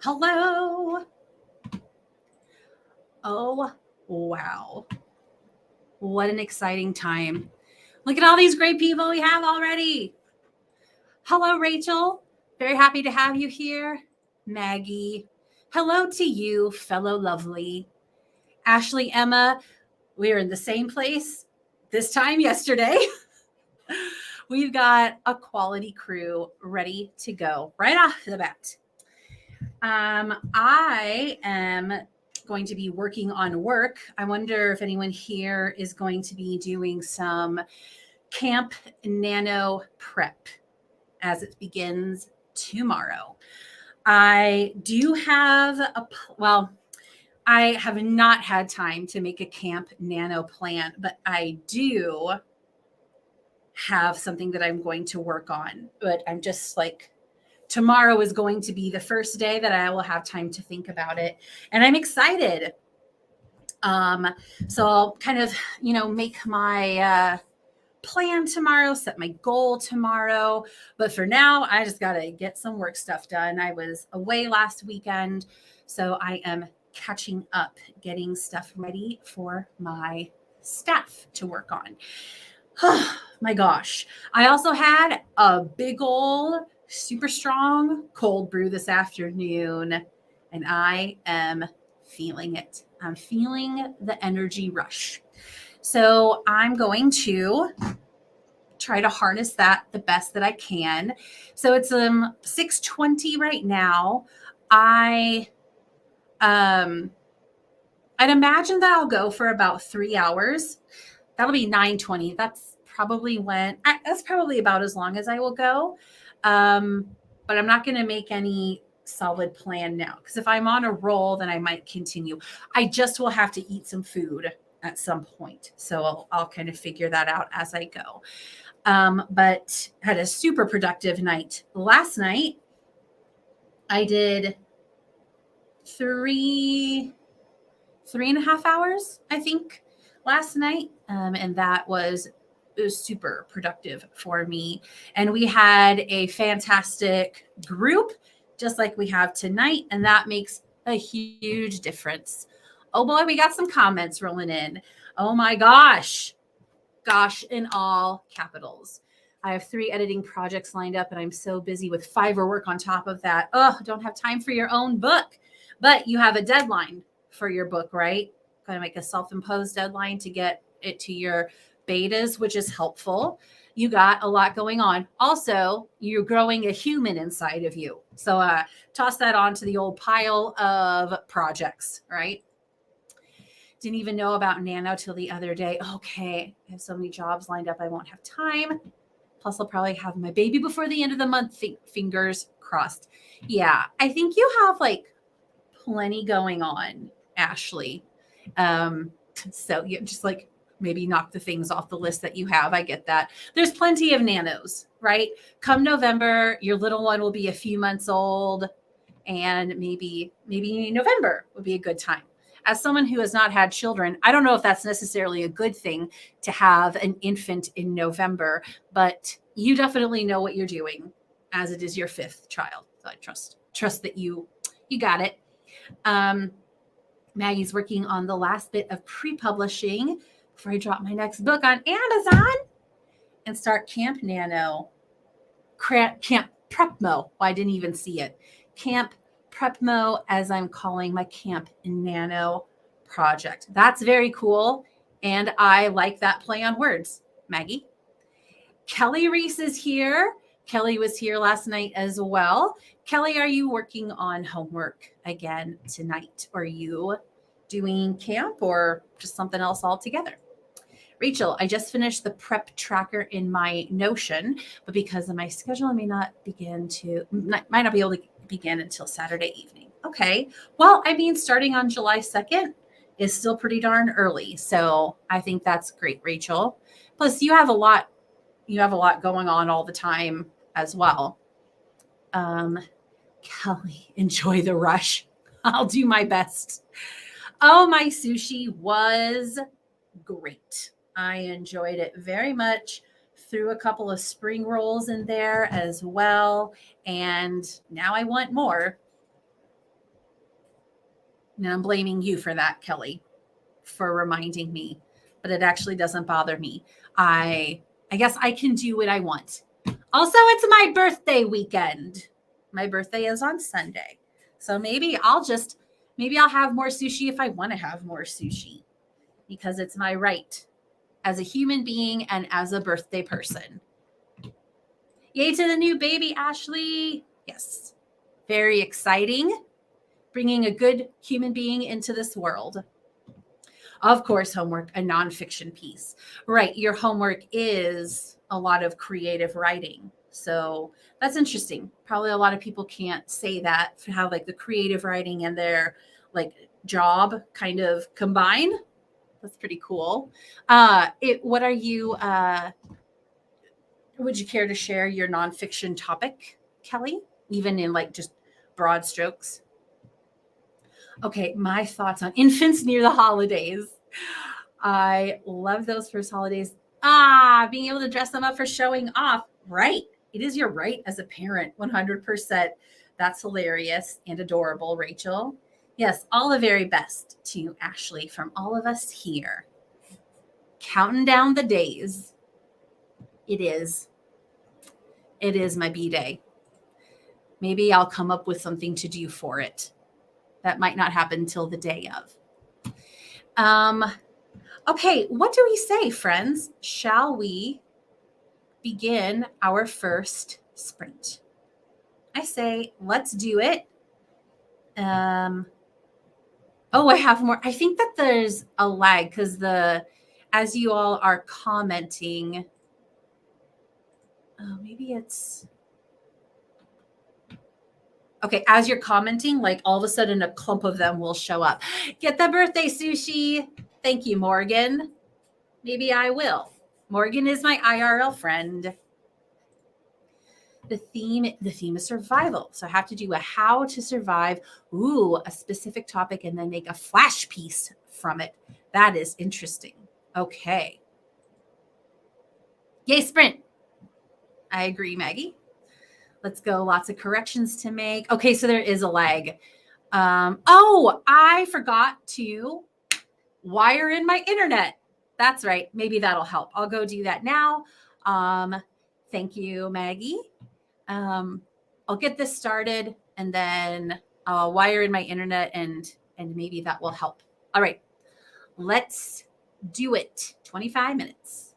Hello. Oh, wow. What an exciting time. Look at all these great people we have already. Hello, Rachel. Very happy to have you here. Maggie. Hello to you, fellow lovely. Ashley, Emma, we are in the same place this time yesterday. We've got a quality crew ready to go right off the bat. I am going to be working on work. I wonder if anyone here is going to be doing some Camp NaNo prep as it begins tomorrow. I do have I have not had time to make a Camp NaNo plan, but I do have something that I'm going to work on. But I'm just like, tomorrow is going to be the first day that I will have time to think about it. And I'm excited. So I'll kind of, make my plan tomorrow, set my goal tomorrow. But for now, I just got to get some work stuff done. I was away last weekend, so I am catching up, getting stuff ready for my staff to work on. Oh my gosh. I also had a big old super strong cold brew this afternoon, and I am feeling it. I'm feeling the energy rush. So I'm going to try to harness that the best that I can. So it's 6:20 right now. I'd imagine that I'll go for about 3 hours. That'll be 9:20. That's probably about as long as I will go. But I'm not going to make any solid plan now, because if I'm on a roll, then I might continue. I just will have to eat some food at some point. So I'll kind of figure that out as I go. But had a super productive night. Last night, I did 3.5 hours, I think, last night. And that was super productive for me. And we had a fantastic group, just like we have tonight. And that makes a huge difference. Oh boy, we got some comments rolling in. Oh my gosh. Gosh, in all capitals. I have 3 editing projects lined up, and I'm so busy with Fiverr work on top of that. Oh, don't have time for your own book. But you have a deadline for your book, right? Kind of make a self-imposed deadline to get it to your betas, which is helpful. You got a lot going on. Also, you're growing a human inside of you. So toss that onto the old pile of projects, right? Didn't even know about Nano till the other day. Okay, I have so many jobs lined up, I won't have time. Plus, I'll probably have my baby before the end of the month. Fingers crossed. Yeah, I think you have plenty going on, Ashley. So you just maybe knock the things off the list that you have. I get that. There's plenty of nanos, right? Come November, your little one will be a few months old, and maybe November would be a good time. As someone who has not had children, I don't know if that's necessarily a good thing to have an infant in November, but you definitely know what you're doing, as it is your 5th child. So I trust that you got it. Maggie's working on the last bit of pre-publishing before I drop my next book on Amazon and start Camp NaNo. Camp Prepmo. I didn't even see it. Camp Prepmo, as I'm calling my Camp NaNo project. That's very cool. And I like that play on words, Maggie. Kelly Reese is here. Kelly was here last night as well. Kelly, are you working on homework again tonight? Or are you doing camp or just something else altogether? Rachel, I just finished the prep tracker in my Notion, but because of my schedule, I might not be able to begin until Saturday evening. Okay. Well, starting on July 2nd is still pretty darn early. So I think that's great, Rachel. Plus you have a lot going on all the time as well. Kelly, enjoy the rush. I'll do my best. Oh, my sushi was great. I enjoyed it very much. Threw a couple of spring rolls in there as well. And now I want more. And I'm blaming you for that, Kelly, for reminding me. But it actually doesn't bother me. I guess I can do what I want. Also, it's my birthday weekend. My birthday is on Sunday. So maybe I'll have more sushi if I want to have more sushi because it's my right as a human being and as a birthday person. Yay to the new baby, Ashley. Yes. Very exciting. Bringing a good human being into this world. Of course, homework, a nonfiction piece. Right. Your homework is a lot of creative writing. So that's interesting. Probably a lot of people can't say that, how like the creative writing and their like job kind of combine. That's pretty cool. What are you, would you care to share your nonfiction topic, Kelly? Even in like just broad strokes? Okay, my thoughts on infants near the holidays. I love those first holidays. Being able to dress them up for showing off. Right. It is your right as a parent, 100%. That's hilarious and adorable, Rachel. Yes, all the very best to Ashley from all of us here. Counting down the days. It is. It is my B-day. Maybe I'll come up with something to do for it. That might not happen until the day of. Okay, what do we say, friends? Shall we begin our first sprint? I say, let's do it. I have more. I think that there's a lag because as you all are commenting, maybe it's okay. As you're commenting, like all of a sudden a clump of them will show up. Get the birthday sushi. Thank you, Morgan. Maybe I will. Morgan is my IRL friend. The theme is survival. So I have to do a how to survive, a specific topic, and then make a flash piece from it. That is interesting. Okay. Yay, sprint. I agree, Maggie. Let's go. Lots of corrections to make. Okay, so there is a lag. I forgot to wire in my internet. That's right. Maybe that'll help. I'll go do that now. Thank you, Maggie. I'll get this started and then I'll wire in my internet and maybe that will help. All right, let's do it. 25 minutes.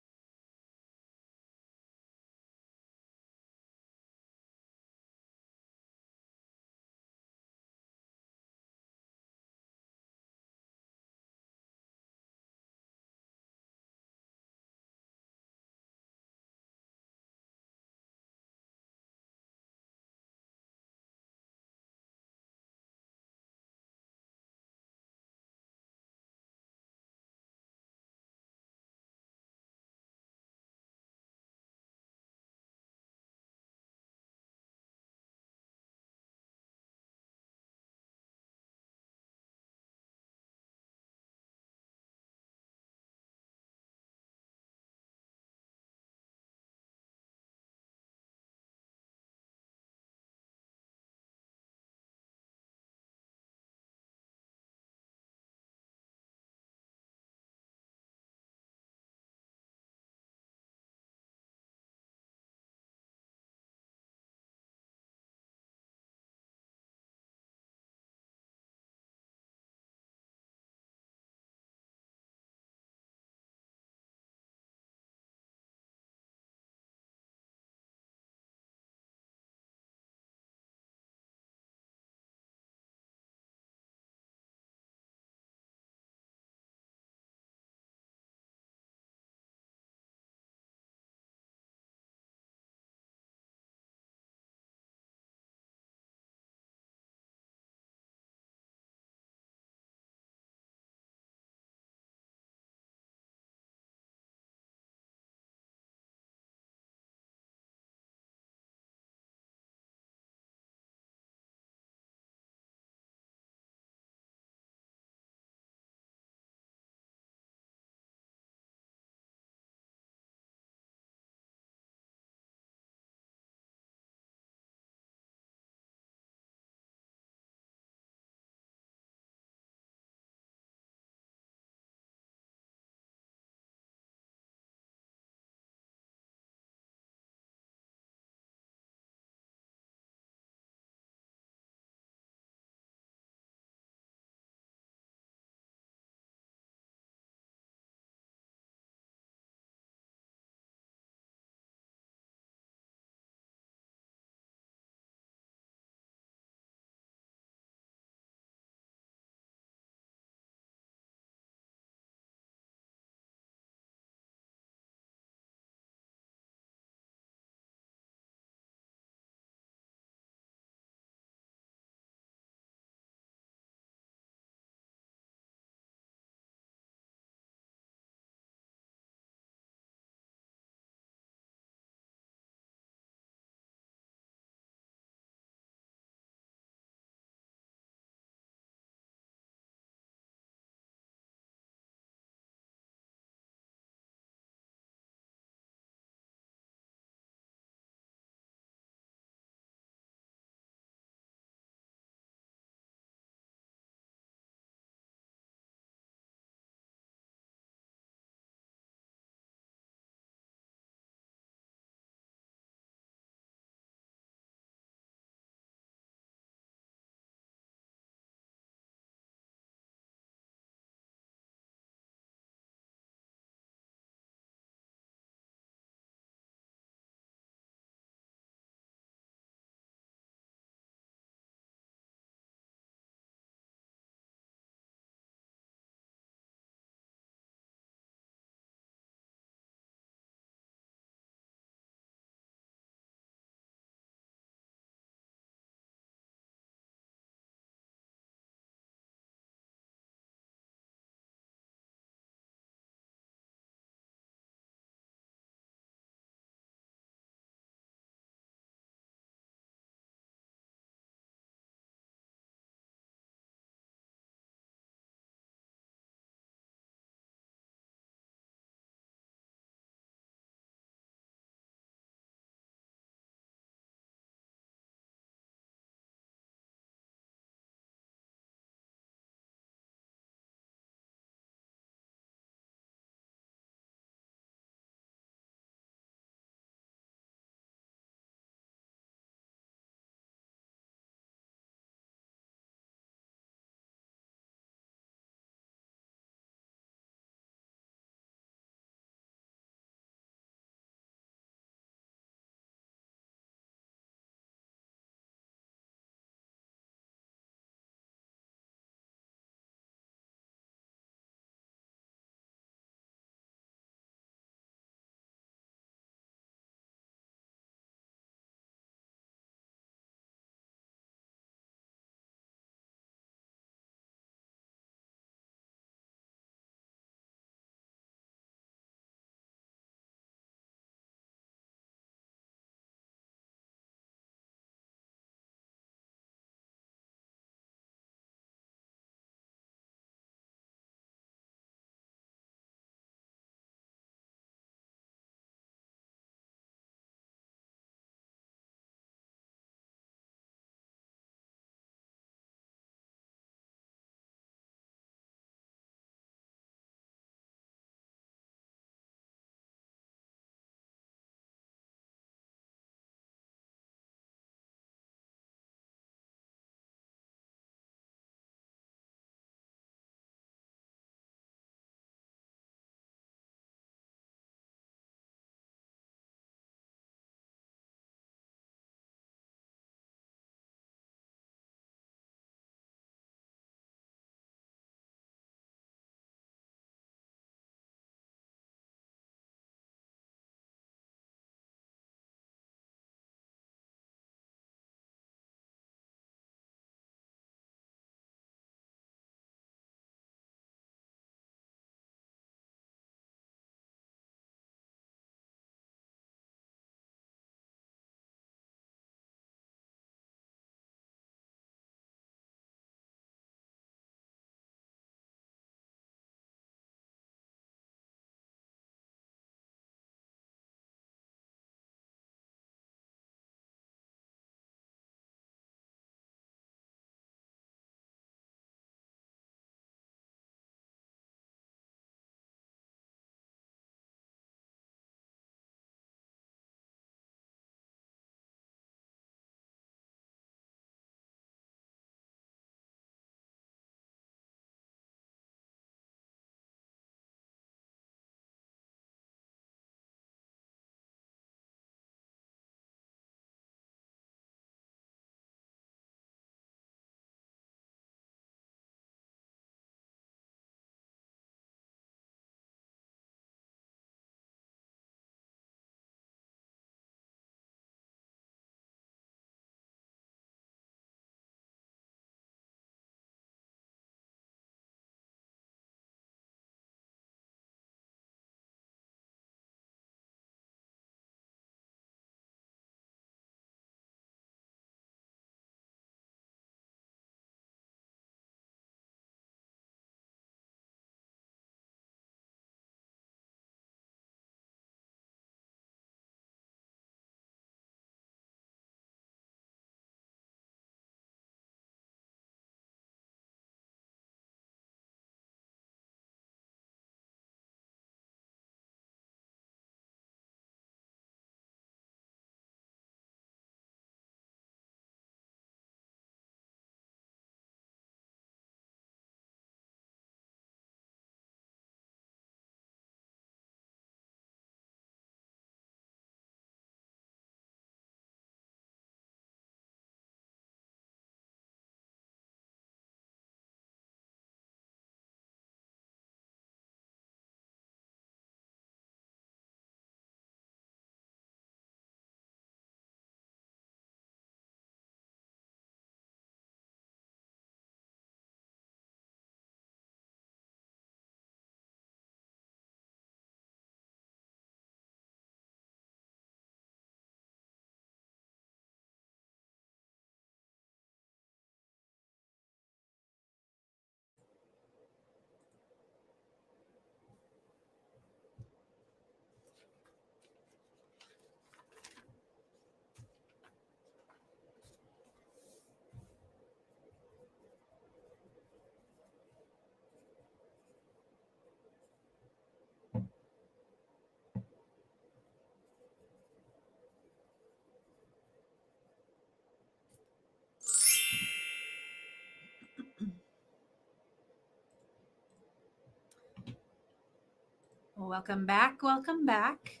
Welcome back. Welcome back.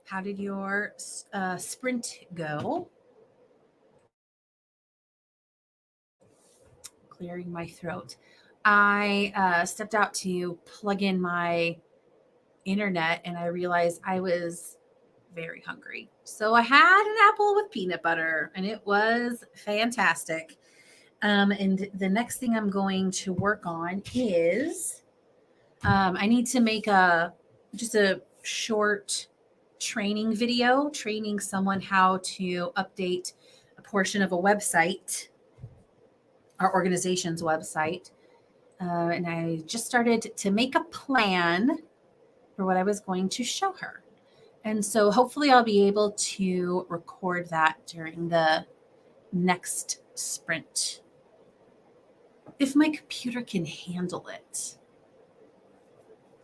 How did your sprint go? Clearing my throat. I stepped out to plug in my internet and I realized I was very hungry. So I had an apple with peanut butter and it was fantastic. And the next thing I'm going to work on is I need to make just a short training video, training someone how to update a portion of a website, our organization's website. And I just started to make a plan for what I was going to show her. And so hopefully I'll be able to record that during the next sprint. If my computer can handle it.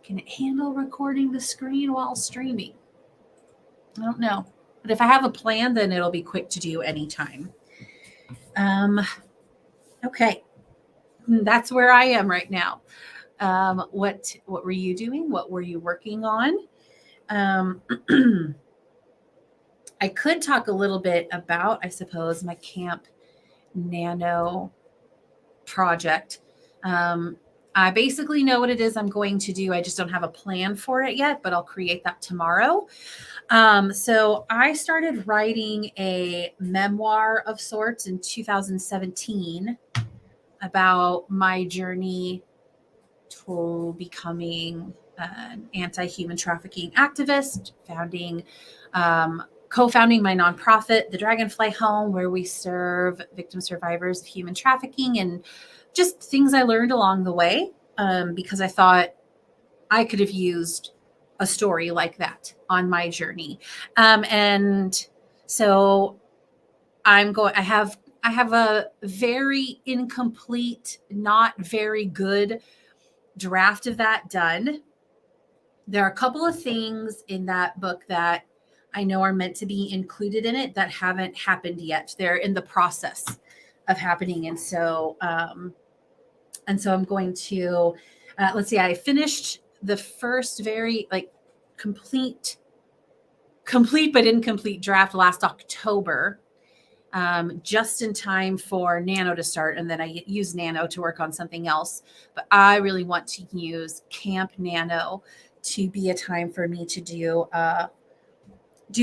Can it handle recording the screen while streaming? I don't know. But if I have a plan, then it'll be quick to do anytime. Okay. That's where I am right now. What were you doing? What were you working on? I could talk a little bit about, I suppose, my Camp NaNo project. I basically know what it is I'm going to do. I just don't have a plan for it yet, but I'll create that tomorrow. So I started writing a memoir of sorts in 2017 about my journey to becoming an anti-human trafficking activist, co-founding my nonprofit, the Dragonfly Home, where we serve victim survivors of human trafficking, and just things I learned along the way, because I thought I could have used a story like that on my journey. And so I have a very incomplete, not very good draft of that done. There are a couple of things in that book that I know are meant to be included in it that haven't happened yet. They're in the process of happening. And so I'm going to, let's see, I finished the first very complete but incomplete draft last October, just in time for NaNo to start. And then I use NaNo to work on something else. But I really want to use Camp NaNo to be a time for me to do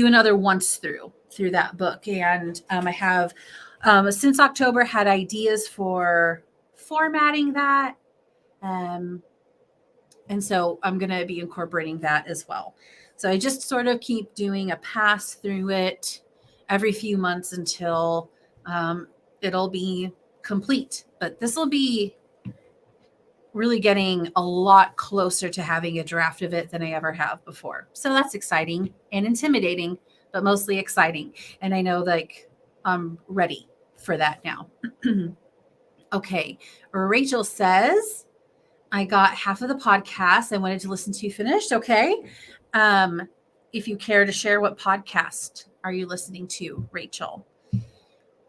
another once through that book. And I have since October had ideas for formatting that. And so I'm going to be incorporating that as well. So I just sort of keep doing a pass through it every few months until it'll be complete. But this will be really getting a lot closer to having a draft of it than I ever have before. So that's exciting and intimidating, but mostly exciting. And I know I'm ready for that now. Okay. Rachel says, I got half of the podcast I wanted to listen to finished. Okay. If you care to share, what podcast are you listening to, Rachel?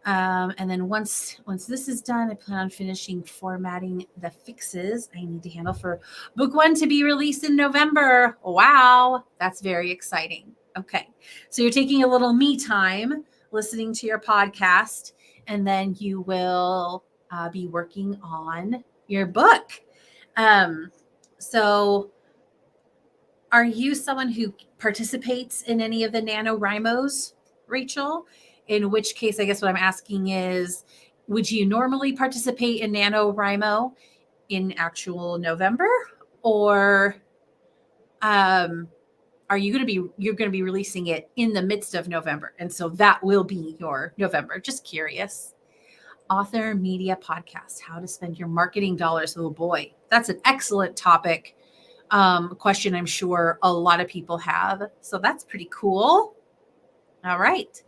And then once this is done, I plan on finishing formatting the fixes I need to handle for book 1 to be released in November. Wow, that's very exciting. Okay, so you're taking a little me time listening to your podcast, and then you will be working on your book. So are you someone who participates in any of the NaNoWriMos, Rachel? In which case, I guess what I'm asking is, would you normally participate in NaNoWriMo in actual November? Or are you're going to be releasing it in the midst of November? And so that will be your November. Just curious. Author Media Podcast, how to spend your marketing dollars. Oh boy, that's an excellent topic. Question I'm sure a lot of people have. So that's pretty cool. All right.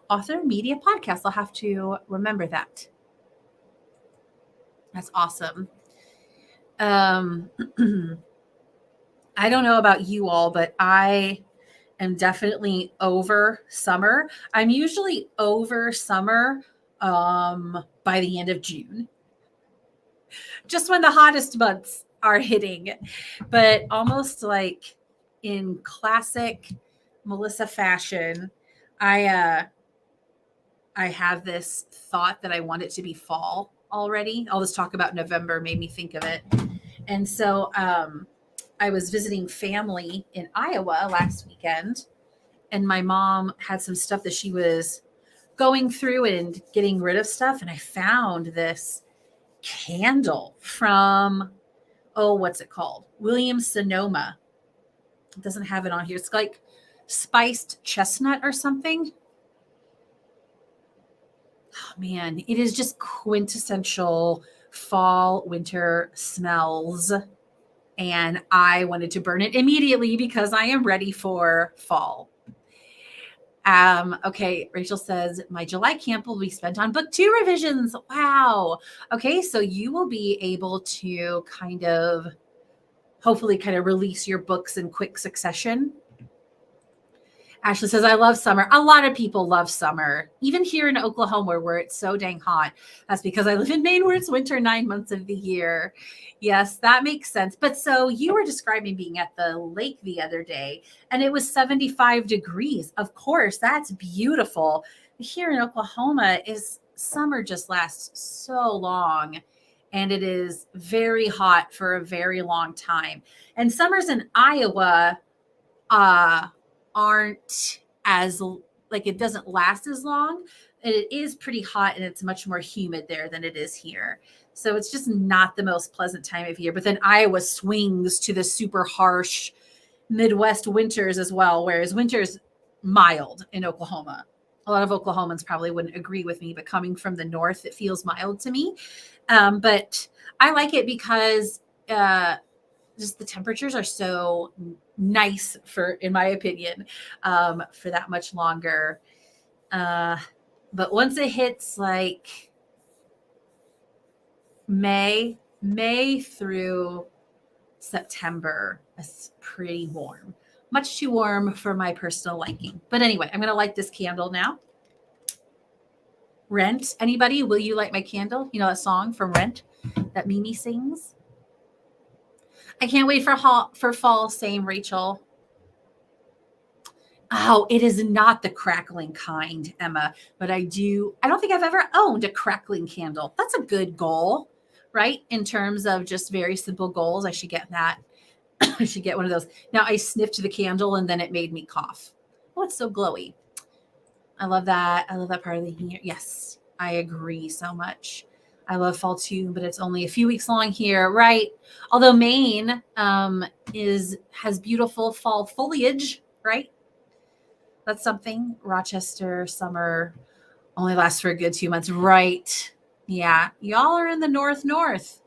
Author Media Podcast. I'll have to remember that. That's awesome. I don't know about you all, but I am definitely over summer. I'm usually over summer by the end of June. Just when the hottest months are hitting. But almost like in classic Melissa fashion, I have this thought that I want it to be fall already. All this talk about November made me think of it. And so I was visiting family in Iowa last weekend, and my mom had some stuff that she was going through and getting rid of stuff. And I found this candle from, oh, what's it called? Williams Sonoma. It doesn't have it on here. It's like spiced chestnut or something. Oh, man, it is just quintessential fall, winter smells. And I wanted to burn it immediately because I am ready for fall. Okay, Rachel says, my July camp will be spent on book 2 revisions. Wow. Okay, so you will be able to hopefully release your books in quick succession. Ashley says, I love summer. A lot of people love summer, even here in Oklahoma where it's so dang hot. That's because I live in Maine where it's winter 9 months of the year. Yes, that makes sense. But so you were describing being at the lake the other day and it was 75 degrees. Of course, that's beautiful. Here in Oklahoma summer just lasts so long and it is very hot for a very long time. And summers in Iowa, aren't as like it doesn't last as long. It is pretty hot and it's much more humid there than it is here. So it's just not the most pleasant time of year. But then Iowa swings to the super harsh Midwest winters as well, whereas winter's mild in Oklahoma. A lot of Oklahomans probably wouldn't agree with me, but coming from the north, it feels mild to me. But I like it because just the temperatures are so nice in my opinion, for that much longer. But once it hits like May through September, it's pretty warm, much too warm for my personal liking. But anyway, I'm going to light this candle now. Rent. Anybody, will you light my candle? You know that song from Rent that Mimi sings? I can't wait for fall. Same, Rachel. Oh, it is not the crackling kind, Emma, but I don't think I've ever owned a crackling candle. That's a good goal, right? In terms of just very simple goals, I should get that. I should get one of those. Now I sniffed the candle and then it made me cough. Oh, it's so glowy. I love that. I love that part of the year. Yes, I agree so much. I love fall too, but it's only a few weeks long here, right? Although Maine has beautiful fall foliage, right? That's something. Rochester summer only lasts for a good 2 months, right? Yeah, y'all are in the north.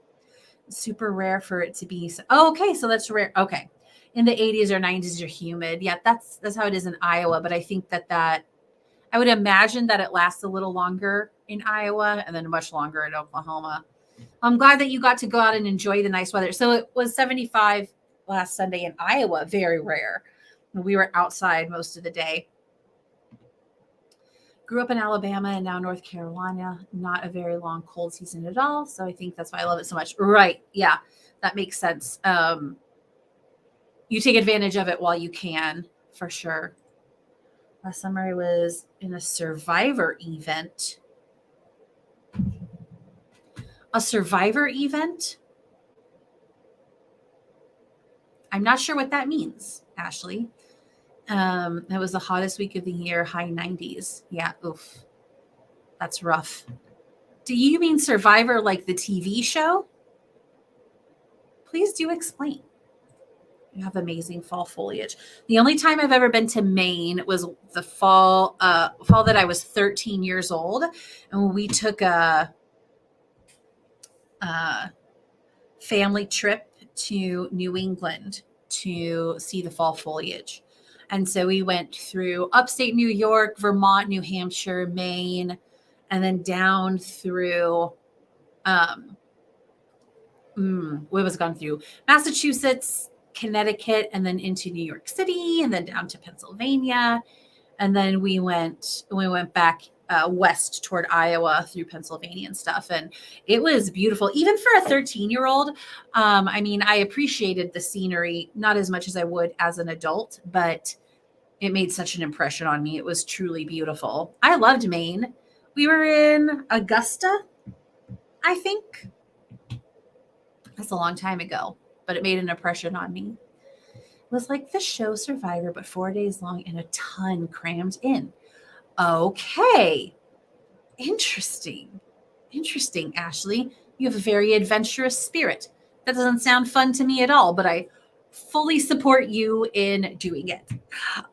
Super rare for it to be. Okay, so that's rare. Okay, in the 80s or 90s, you're humid. Yeah, that's how it is in Iowa. But I think that I would imagine that it lasts a little longer in Iowa and then much longer in Oklahoma. I'm glad that you got to go out and enjoy the nice weather. So it was 75 last Sunday in Iowa, very rare. We were outside most of the day. Grew up in Alabama and now North Carolina. Not a very long cold season at all. So I think that's why I love it so much. Right. Yeah, that makes sense. You take advantage of it while you can, for sure. Last summer I was in a Survivor event. A Survivor event? I'm not sure what that means, Ashley. That was the hottest week of the year, high 90s. Yeah, oof. That's rough. Do you mean Survivor like the TV show? Please do explain. You have amazing fall foliage. The only time I've ever been to Maine was the fall that I was 13 years old. And we took a family trip to New England to see the fall foliage. And so we went through upstate New York, Vermont, New Hampshire, Maine, and then down through, what was gone through? Massachusetts, Connecticut, and then into New York City, and then down to Pennsylvania. And then we went back west toward Iowa through Pennsylvania and stuff. And it was beautiful, even for a 13-year-old. I mean, I appreciated the scenery, not as much as I would as an adult, but it made such an impression on me. It was truly beautiful. I loved Maine. We were in Augusta, I think. That's a long time ago, but it made an impression on me. It was like the show Survivor, but 4 days long and a ton crammed in. Okay. Interesting. Interesting, Ashley. You have a very adventurous spirit. That doesn't sound fun to me at all, but I fully support you in doing it.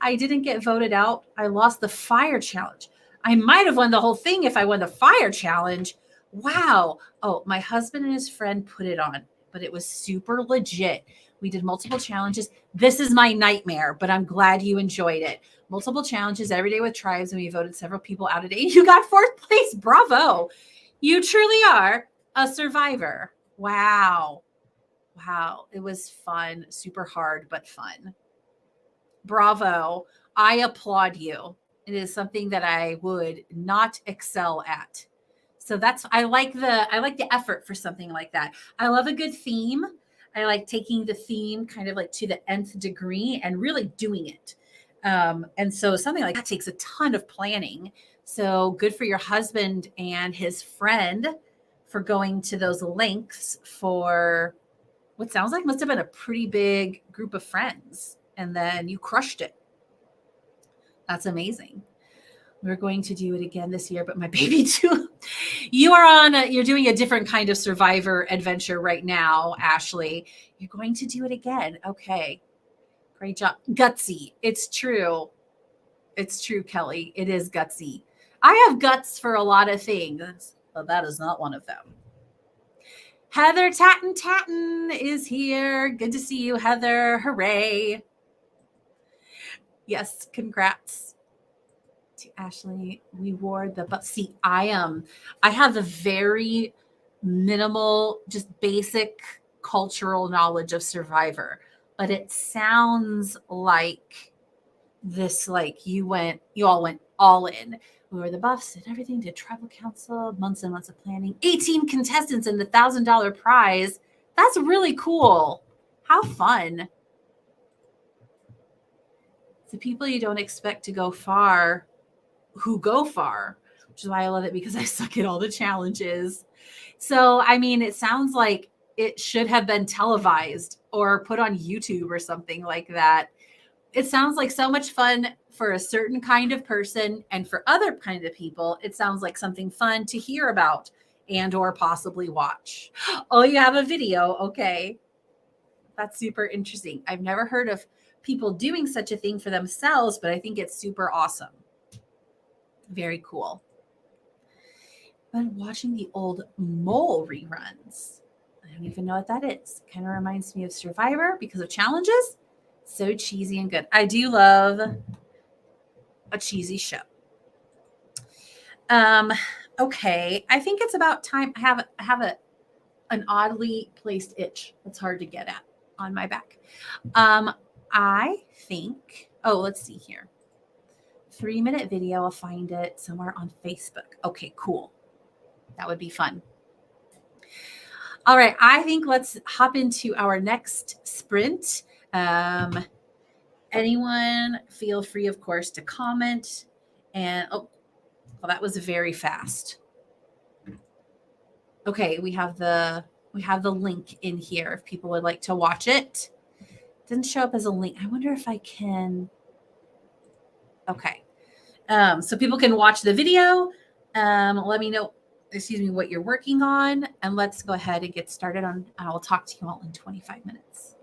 I didn't get voted out. I lost the fire challenge. I might have won the whole thing if I won the fire challenge. Wow. Oh, my husband and his friend put it on, but it was super legit. We did multiple challenges. This is my nightmare, but I'm glad you enjoyed it. Multiple challenges every day with tribes, and we voted several people out a day. You got 4th place. Bravo. You truly are a survivor. Wow. Wow. It was fun, super hard, but fun. Bravo. I applaud you. It is something that I would not excel at. So I like the effort for something like that. I love a good theme. I like taking the theme kind of like to the nth degree and really doing it. And so something like that takes a ton of planning. So good for your husband and his friend for going to those lengths for what sounds like must have been a pretty big group of friends. And then you crushed it. That's amazing. We're going to do it again this year, but my baby too. You're doing a different kind of survivor adventure right now, Ashley. You're going to do it again. Okay. Great job. Gutsy. It's true. It's true, Kelly. It is gutsy. I have guts for a lot of things, but that is not one of them. Heather Tatton is here. Good to see you, Heather. Hooray. Yes, congrats to Ashley. We wore the see, I have a very minimal, just basic cultural knowledge of Survivor, but it sounds like this, like you all went all in. We were the buffs, did everything, did tribal council, months and months of planning, 18 contestants and the $1,000 prize. That's really cool. How fun. The people you don't expect to go far who go far, which is why I love it, because I suck at all the challenges. So, I mean, it sounds like it should have been televised or put on YouTube or something like that. It sounds like so much fun for a certain kind of person, and for other kind of people, it sounds like something fun to hear about and or possibly watch. Oh, you have a video. Okay. That's super interesting. I've never heard of people doing such a thing for themselves, but I think it's super awesome. Very cool. Been watching the old mole reruns. I don't even know what that is. Kind of reminds me of Survivor because of challenges. So cheesy and good. I do love a cheesy show. Okay. I think it's about time. I have an oddly placed itch that's hard to get at on my back. I think, let's see here. 3-minute video. I'll find it somewhere on Facebook. Okay, cool. That would be fun. All right. I think let's hop into our next sprint. Anyone feel free, of course, to comment. And that was very fast. Okay, we have the link in here if people would like to watch it. Didn't show up as a link. I wonder if I can. Okay. So people can watch the video. Let me know, what you're working on, and let's go ahead and get started on. I'll talk to you all in 25 minutes.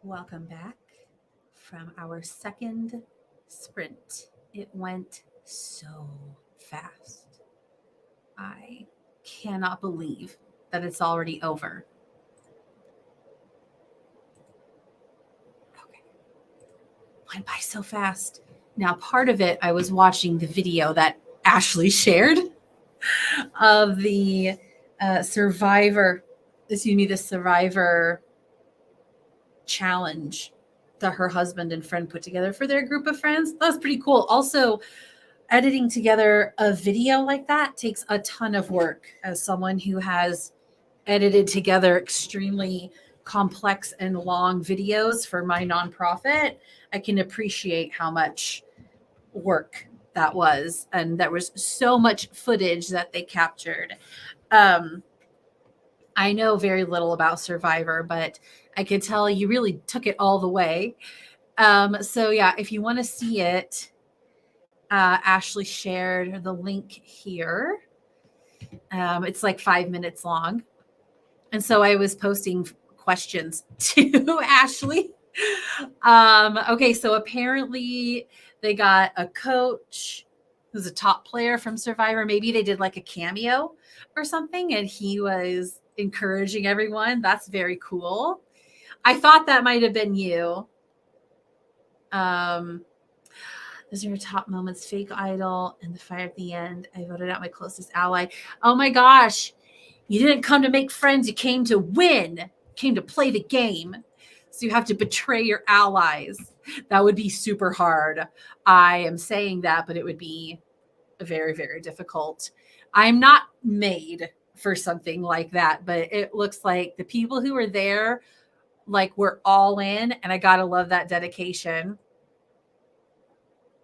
Welcome back from our second sprint. It went so fast. I cannot believe that it's already over. Okay. Went by so fast. Now, part of it, I was watching the video that Ashley shared of the Survivor challenge that her husband and friend put together for their group of friends. That was pretty cool. Also, editing together a video like that takes a ton of work. As someone who has edited together extremely complex and long videos for my nonprofit, I can appreciate how much work that was. And there was so much footage that they captured. I know very little about Survivor, but I could tell you really took it all the way. So yeah, if you want to see it, Ashley shared the link here. It's like 5 minutes long. And so I was posting questions to Ashley. Okay, so apparently they got a coach who's a top player from Survivor. Maybe they did like a cameo or something, and he was encouraging everyone. That's very cool. I thought that might have been you. Those are your top moments. Fake idol and the fire at the end. I voted out my closest ally. Oh my gosh. You didn't come to make friends. You came to win. You came to play the game. So you have to betray your allies. That would be super hard. I am saying that, but it would be very, very difficult. I'm not made for something like that, but it looks like the people who were there, like, were all in, and I gotta love that dedication.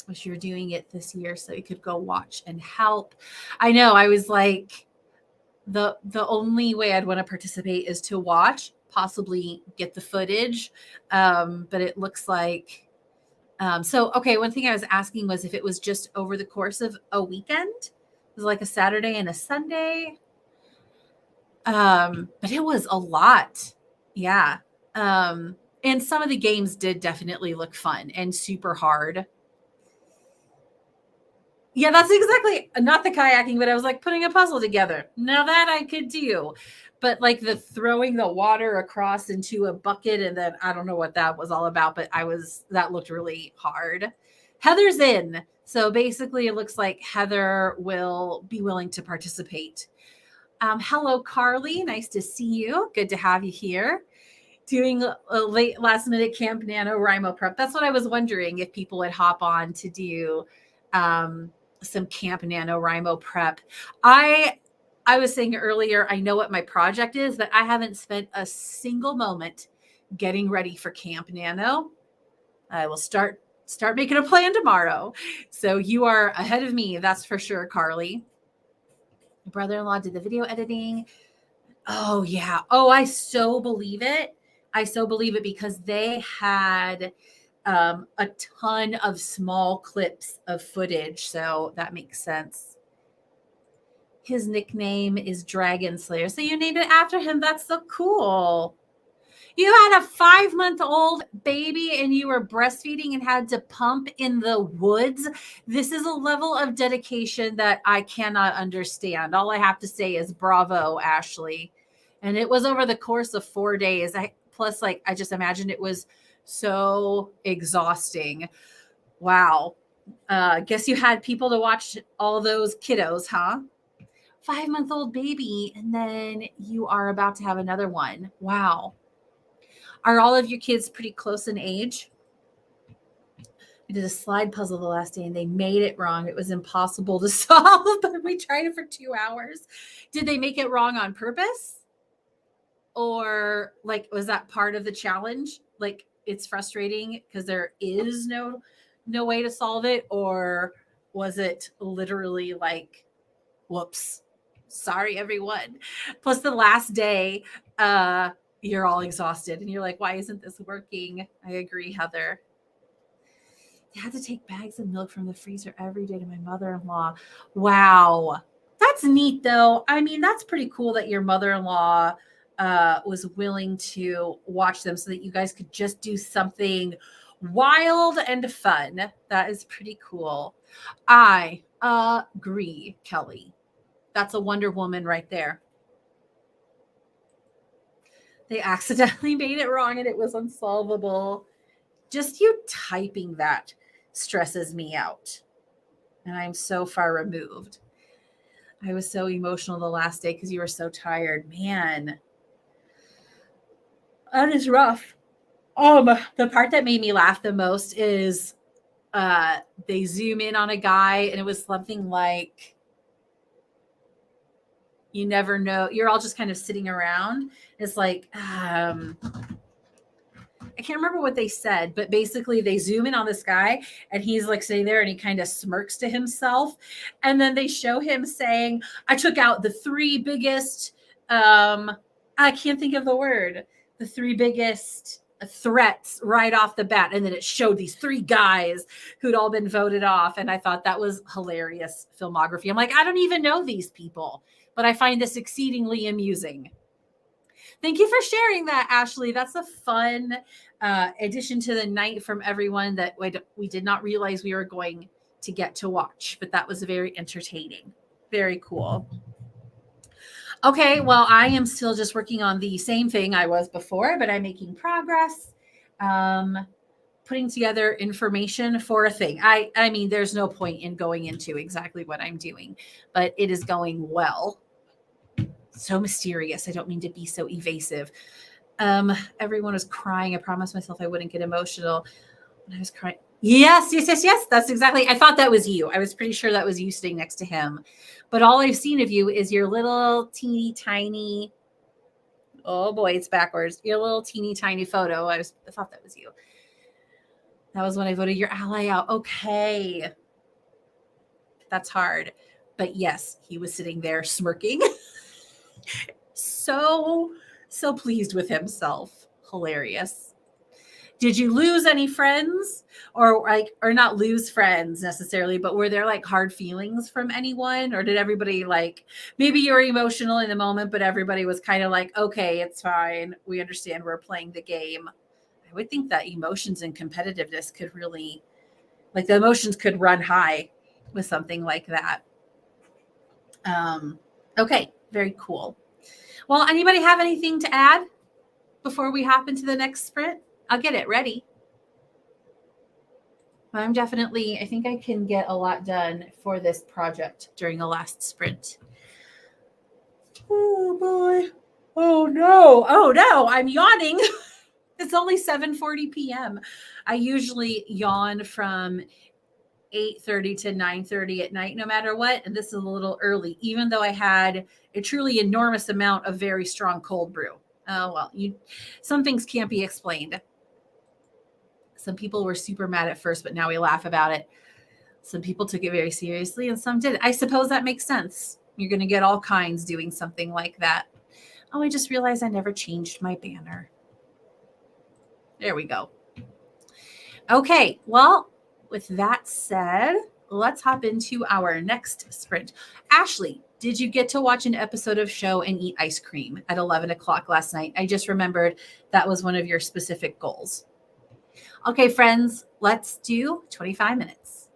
Wish you were doing it this year so you could go watch and help. I know. I was like, the only way I'd want to participate is to watch, possibly get the footage. But it looks like, so, okay. One thing I was asking was if it was just over the course of a weekend. It was like a Saturday and a Sunday. But it was a lot. Yeah. And some of the games did definitely look fun and super hard. Yeah, that's exactly not the kayaking, but I was like putting a puzzle together. Now that I could do. But like the throwing the water across into a bucket, and then I don't know what that was all about, but that looked really hard. Heather's in. So basically it looks like Heather will be willing to participate. Hello, Carly. Nice to see you. Good to have you here. Doing a late last minute Camp NaNoWriMo prep. That's what I was wondering, if people would hop on to do some Camp NaNoWriMo prep. I was saying earlier, I know what my project is, but I haven't spent a single moment getting ready for Camp Nano. I will start making a plan tomorrow. So you are ahead of me, that's for sure, Carly. My brother-in-law did the video editing. Oh yeah. Oh, I so believe it. I so believe it, because they had a ton of small clips of footage. So that makes sense. His nickname is Dragon Slayer. So you named it after him. That's so cool. You had a 5-month-old baby and you were breastfeeding and had to pump in the woods. This is a level of dedication that I cannot understand. All I have to say is bravo, Ashley. And it was over the course of 4 days. I just imagined it was so exhausting. Wow. Guess you had people to watch all those kiddos, huh? 5-month-old baby, and then you are about to have another one. Wow. Are all of your kids pretty close in age? We did a slide puzzle the last day and they made it wrong. It was impossible to solve, but we tried it for 2 hours. Did they make it wrong on purpose? Or like, was that part of the challenge? Like, it's frustrating because there is no way to solve it? Or was it literally like, whoops, sorry, everyone. Plus the last day, you're all exhausted and you're like, why isn't this working? I agree, Heather. They had to take bags of milk from the freezer every day to my mother-in-law. Wow. That's neat though. I mean, that's pretty cool that your mother-in-law was willing to watch them so that you guys could just do something wild and fun. That is pretty cool. I agree, Kelly. That's a Wonder Woman right there. They accidentally made it wrong and it was unsolvable. Just you typing that stresses me out. And I'm so far removed. I was so emotional the last day because you were so tired. Man, that is rough. The part that made me laugh the most is they zoom in on a guy and it was something like, you never know. You're all just kind of sitting around. It's like, I can't remember what they said, but basically they zoom in on this guy and he's like sitting there and he kind of smirks to himself. And then they show him saying, I took out the three biggest, I can't think of the word, the three biggest threats right off the bat. And then it showed these three guys who'd all been voted off. And I thought that was hilarious filmography. I'm like, I don't even know these people, but I find this exceedingly amusing. Thank you for sharing that, Ashley. That's a fun addition to the night from everyone that we did not realize we were going to get to watch, but that was very entertaining. Very cool. Okay, well, I am still just working on the same thing I was before, but I'm making progress. Putting together information for a thing. I mean, there's no point in going into exactly what I'm doing, but it is going well. So mysterious. I don't mean to be so evasive. Everyone was crying. I promised myself I wouldn't get emotional when I was crying. Yes. That's exactly. I thought that was you. I was pretty sure that was you sitting next to him. But all I've seen of you is your little teeny tiny. Oh boy, it's backwards. Your little teeny tiny photo. I thought that was you. That was when I voted your ally out. Okay. That's hard. But yes, he was sitting there smirking. So pleased with himself. Hilarious. Did you lose any friends or not lose friends necessarily, but were there like hard feelings from anyone, or did everybody like, maybe you were emotional in the moment, but everybody was kind of like, okay, it's fine. We understand we're playing the game. I would think that emotions and competitiveness could really, like the emotions could run high with something like that. Okay. Very cool. Well, anybody have anything to add before we hop into the next sprint? I'll get it ready. I think I can get a lot done for this project during the last sprint. Oh boy. Oh no, I'm yawning. It's only 7:40 p.m. I usually yawn from 8:30 to 9:30 at night, no matter what. And this is a little early, even though I had a truly enormous amount of very strong cold brew. Oh, well, some things can't be explained. Some people were super mad at first, but now we laugh about it. Some people took it very seriously and some did. I suppose that makes sense. You're going to get all kinds doing something like that. Oh, I just realized I never changed my banner. There we go. Okay, well, with that said, let's hop into our next sprint. Ashley, did you get to watch an episode of show and eat ice cream at 11 o'clock last night? I just remembered that was one of your specific goals. Okay, friends, let's do 25 minutes.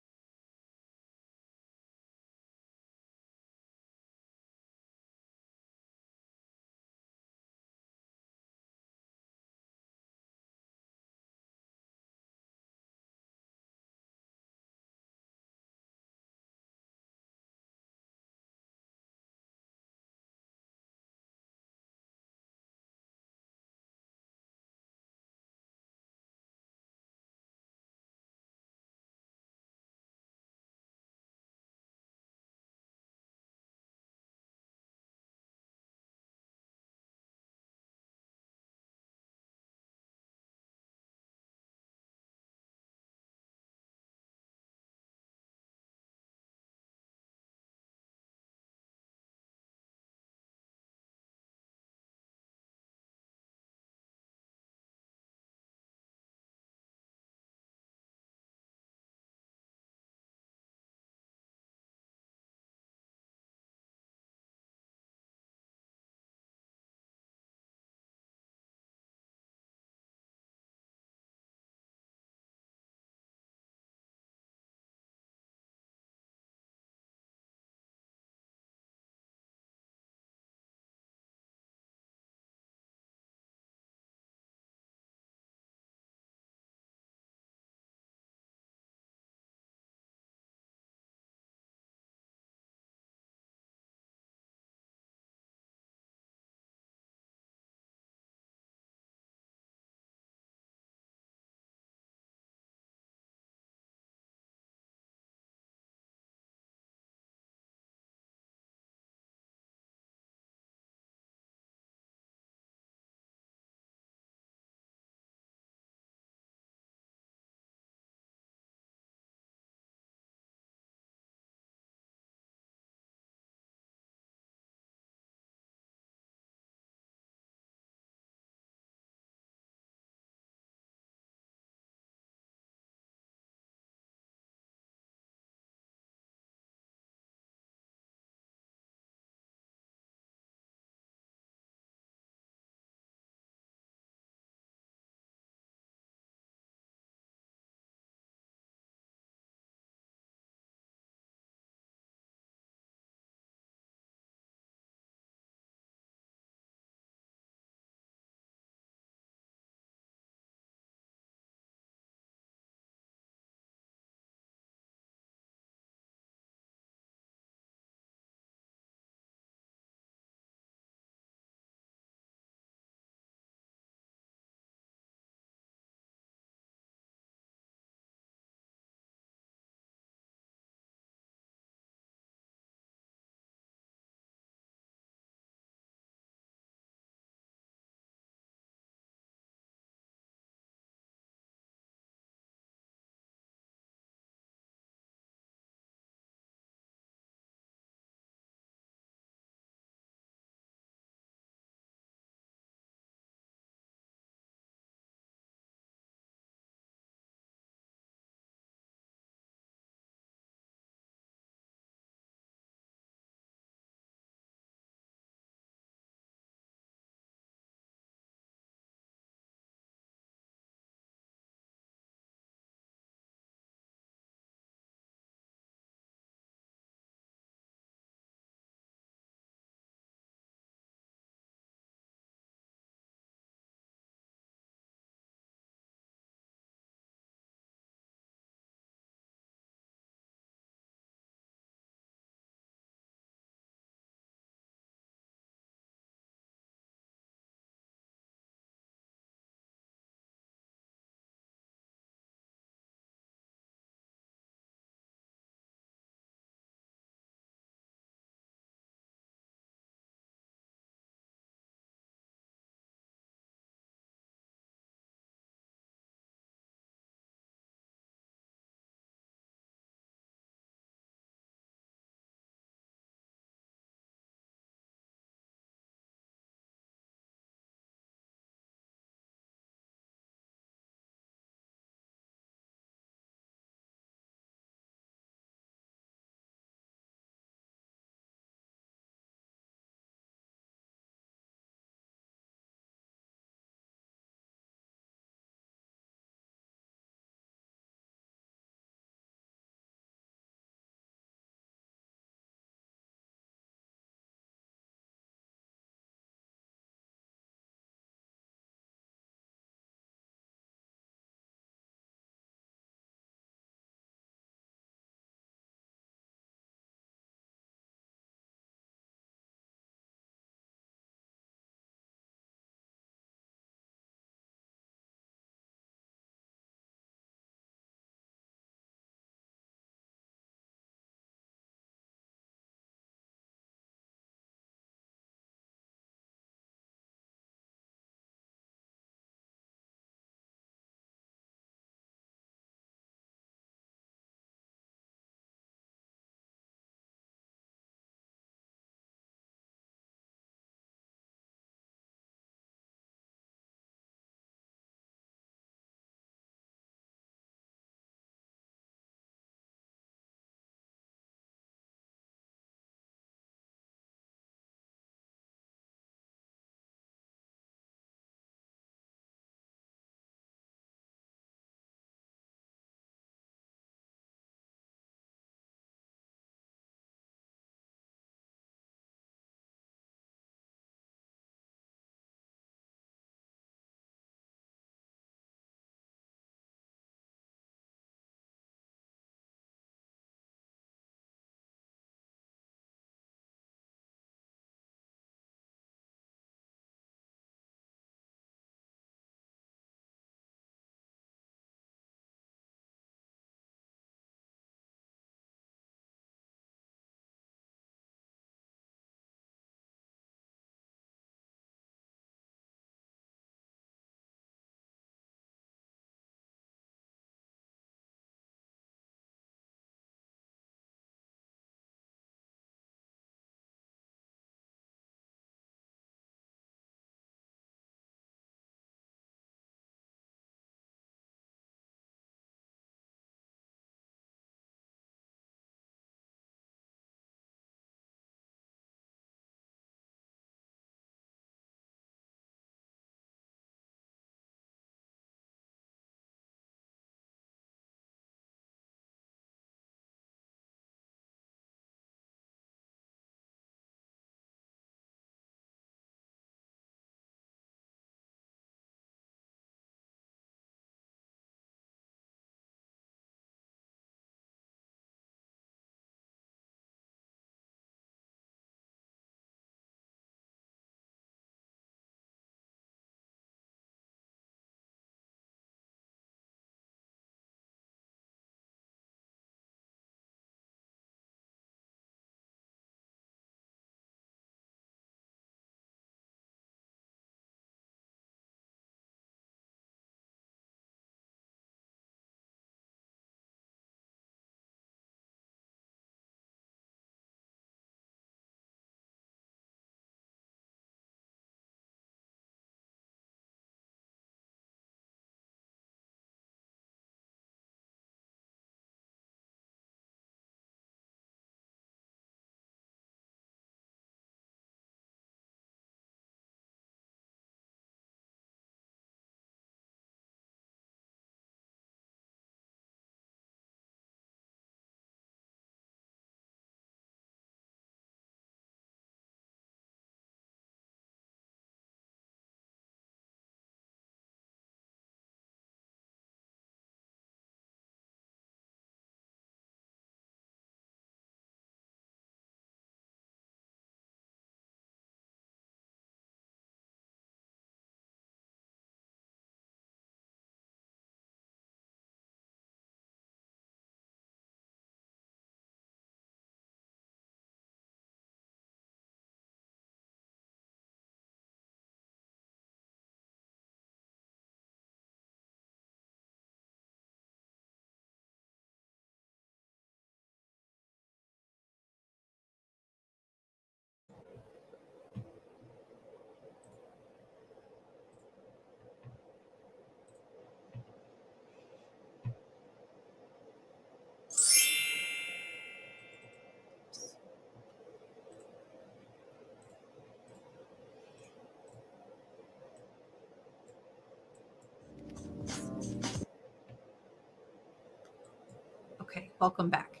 Welcome back.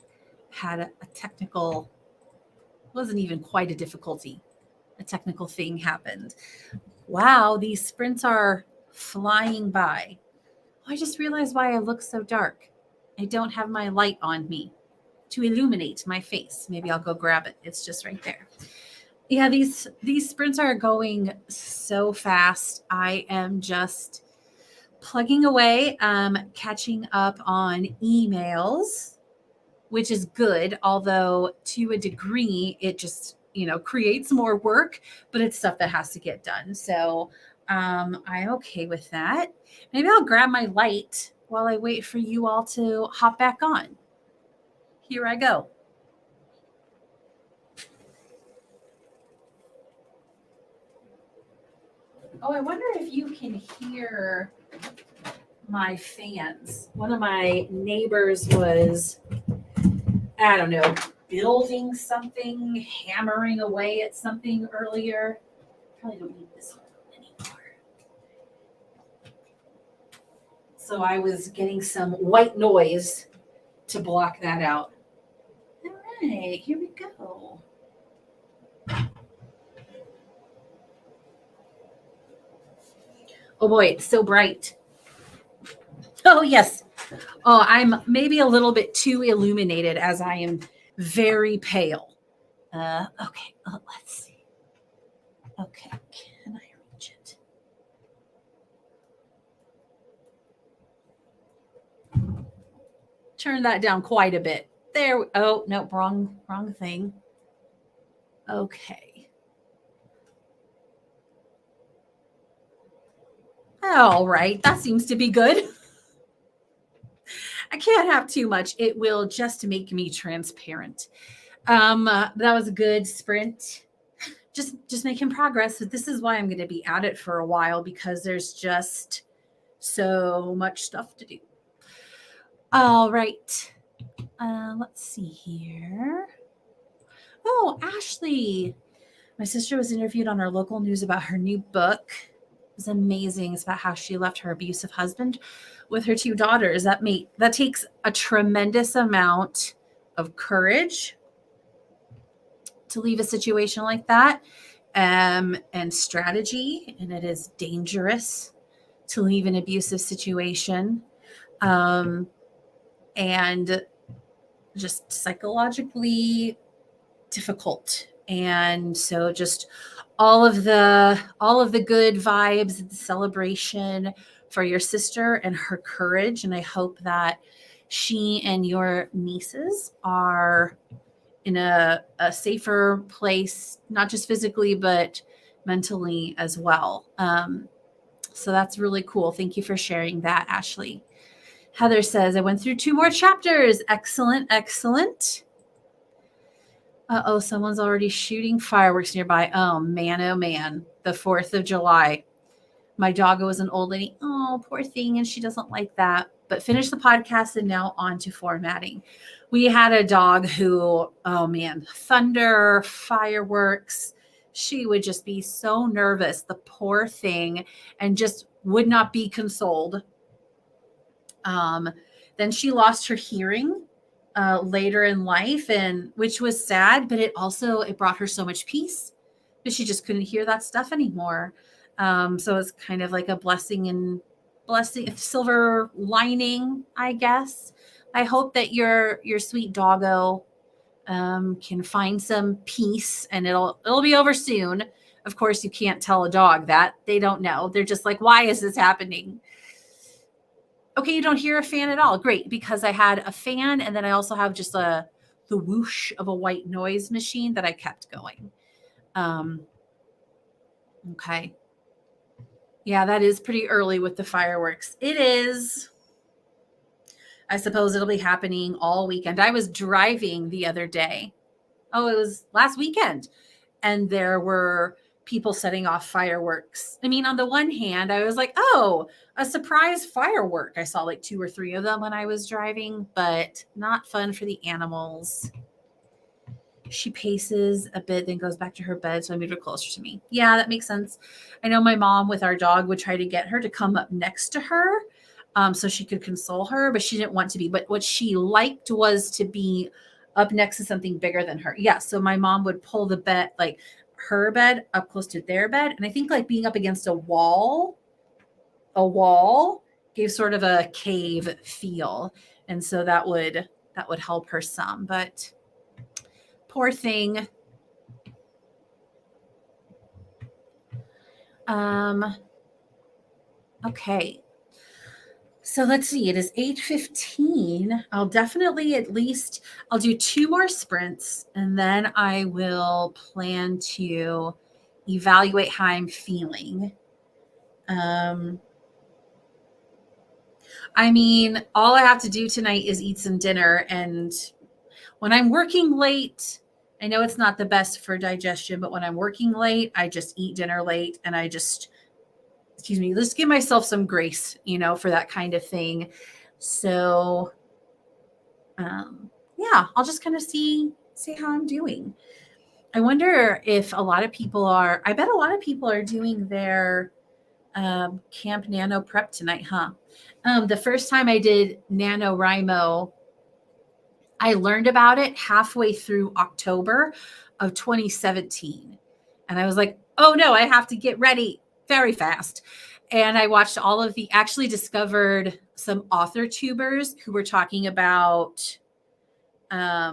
Had a technical, wasn't even quite a difficulty. A technical thing happened. Wow, these sprints are flying by. I just realized why I look so dark. I don't have my light on me to illuminate my face. Maybe I'll go grab it. It's just right there. Yeah, these sprints are going so fast. I am just plugging away, catching up on emails, which is good, although to a degree it just, creates more work, but it's stuff that has to get done. So I'm okay with that. Maybe I'll grab my light while I wait for you all to hop back on. Here I go. Oh, I wonder if you can hear my fans. One of my neighbors was, I don't know, building something, hammering away at something earlier. Probably don't need this one anymore. So I was getting some white noise to block that out. All right, here we go. Oh boy, it's so bright. Oh, yes. Oh, I'm maybe a little bit too illuminated as I am very pale. Okay, let's see. Okay, can I reach it? Turn that down quite a bit. There. Oh, no, wrong thing. Okay. All right, that seems to be good. I can't have too much. It will just make me transparent. That was a good sprint. Just making progress. This is why I'm going to be at it for a while, because there's just so much stuff to do. All right. Let's see here. Oh, Ashley. My sister was interviewed on our local news about her new book. It was amazing. It's about how she left her abusive husband with her 2 daughters. That takes a tremendous amount of courage to leave a situation like that, and strategy. And it is dangerous to leave an abusive situation, and just psychologically difficult. And so just all of the good vibes and celebration for your sister and her courage. And I hope that she and your nieces are in a safer place, not just physically, but mentally as well. So that's really cool. Thank you for sharing that, Ashley. Heather says, I went through 2 more chapters. Excellent, excellent. Uh-oh, someone's already shooting fireworks nearby. Oh, man. The 4th of July. My doggo was an old lady. Oh, poor thing. And she doesn't like that. But finish the podcast and now on to formatting. We had a dog who, oh man, thunder, fireworks. She would just be so nervous, the poor thing, and just would not be consoled. Then she lost her hearing later in life, and which was sad, but it brought her so much peace, but she just couldn't hear that stuff anymore. So it's kind of like a blessing, silver lining, I guess. I hope that your sweet doggo can find some peace, and it'll be over soon. Of course, you can't tell a dog that. They don't know. They're just like, why is this happening? Okay, you don't hear a fan at all. Great, because I had a fan, and then I also have just the whoosh of a white noise machine that I kept going. Okay. Yeah, that is pretty early with the fireworks. It is. I suppose it'll be happening all weekend. I was driving the other day. Oh, it was last weekend. And there were people setting off fireworks. I mean, on the one hand, I was like, oh, a surprise firework. I saw like 2 or 3 of them when I was driving, but not fun for the animals. She paces a bit, then goes back to her bed. So I moved her closer to me. Yeah, that makes sense. I know my mom with our dog would try to get her to come up next to her. so she could console her, but she didn't want to be. But what she liked was to be up next to something bigger than her. Yeah. So my mom would pull the bed, like her bed up close to their bed. And I think like being up against a wall gave sort of a cave feel. And so that would help her some. But poor thing. Okay. So let's see. It is 8:15. I'll definitely I'll do 2 more sprints and then I will plan to evaluate how I'm feeling. I mean, all I have to do tonight is eat some dinner, and when I'm working late, I know it's not the best for digestion, but when I'm working late, I just eat dinner late and I just just give myself some grace, for that kind of thing. So, yeah, I'll just kind of see how I'm doing. I wonder if a lot of people are. I bet a lot of people are doing their Camp NaNo prep tonight, huh? The first time I did NaNoWriMo, I learned about it halfway through October of 2017. And I was like, oh no, I have to get ready very fast. And I watched actually discovered some author tubers who were talking about prepping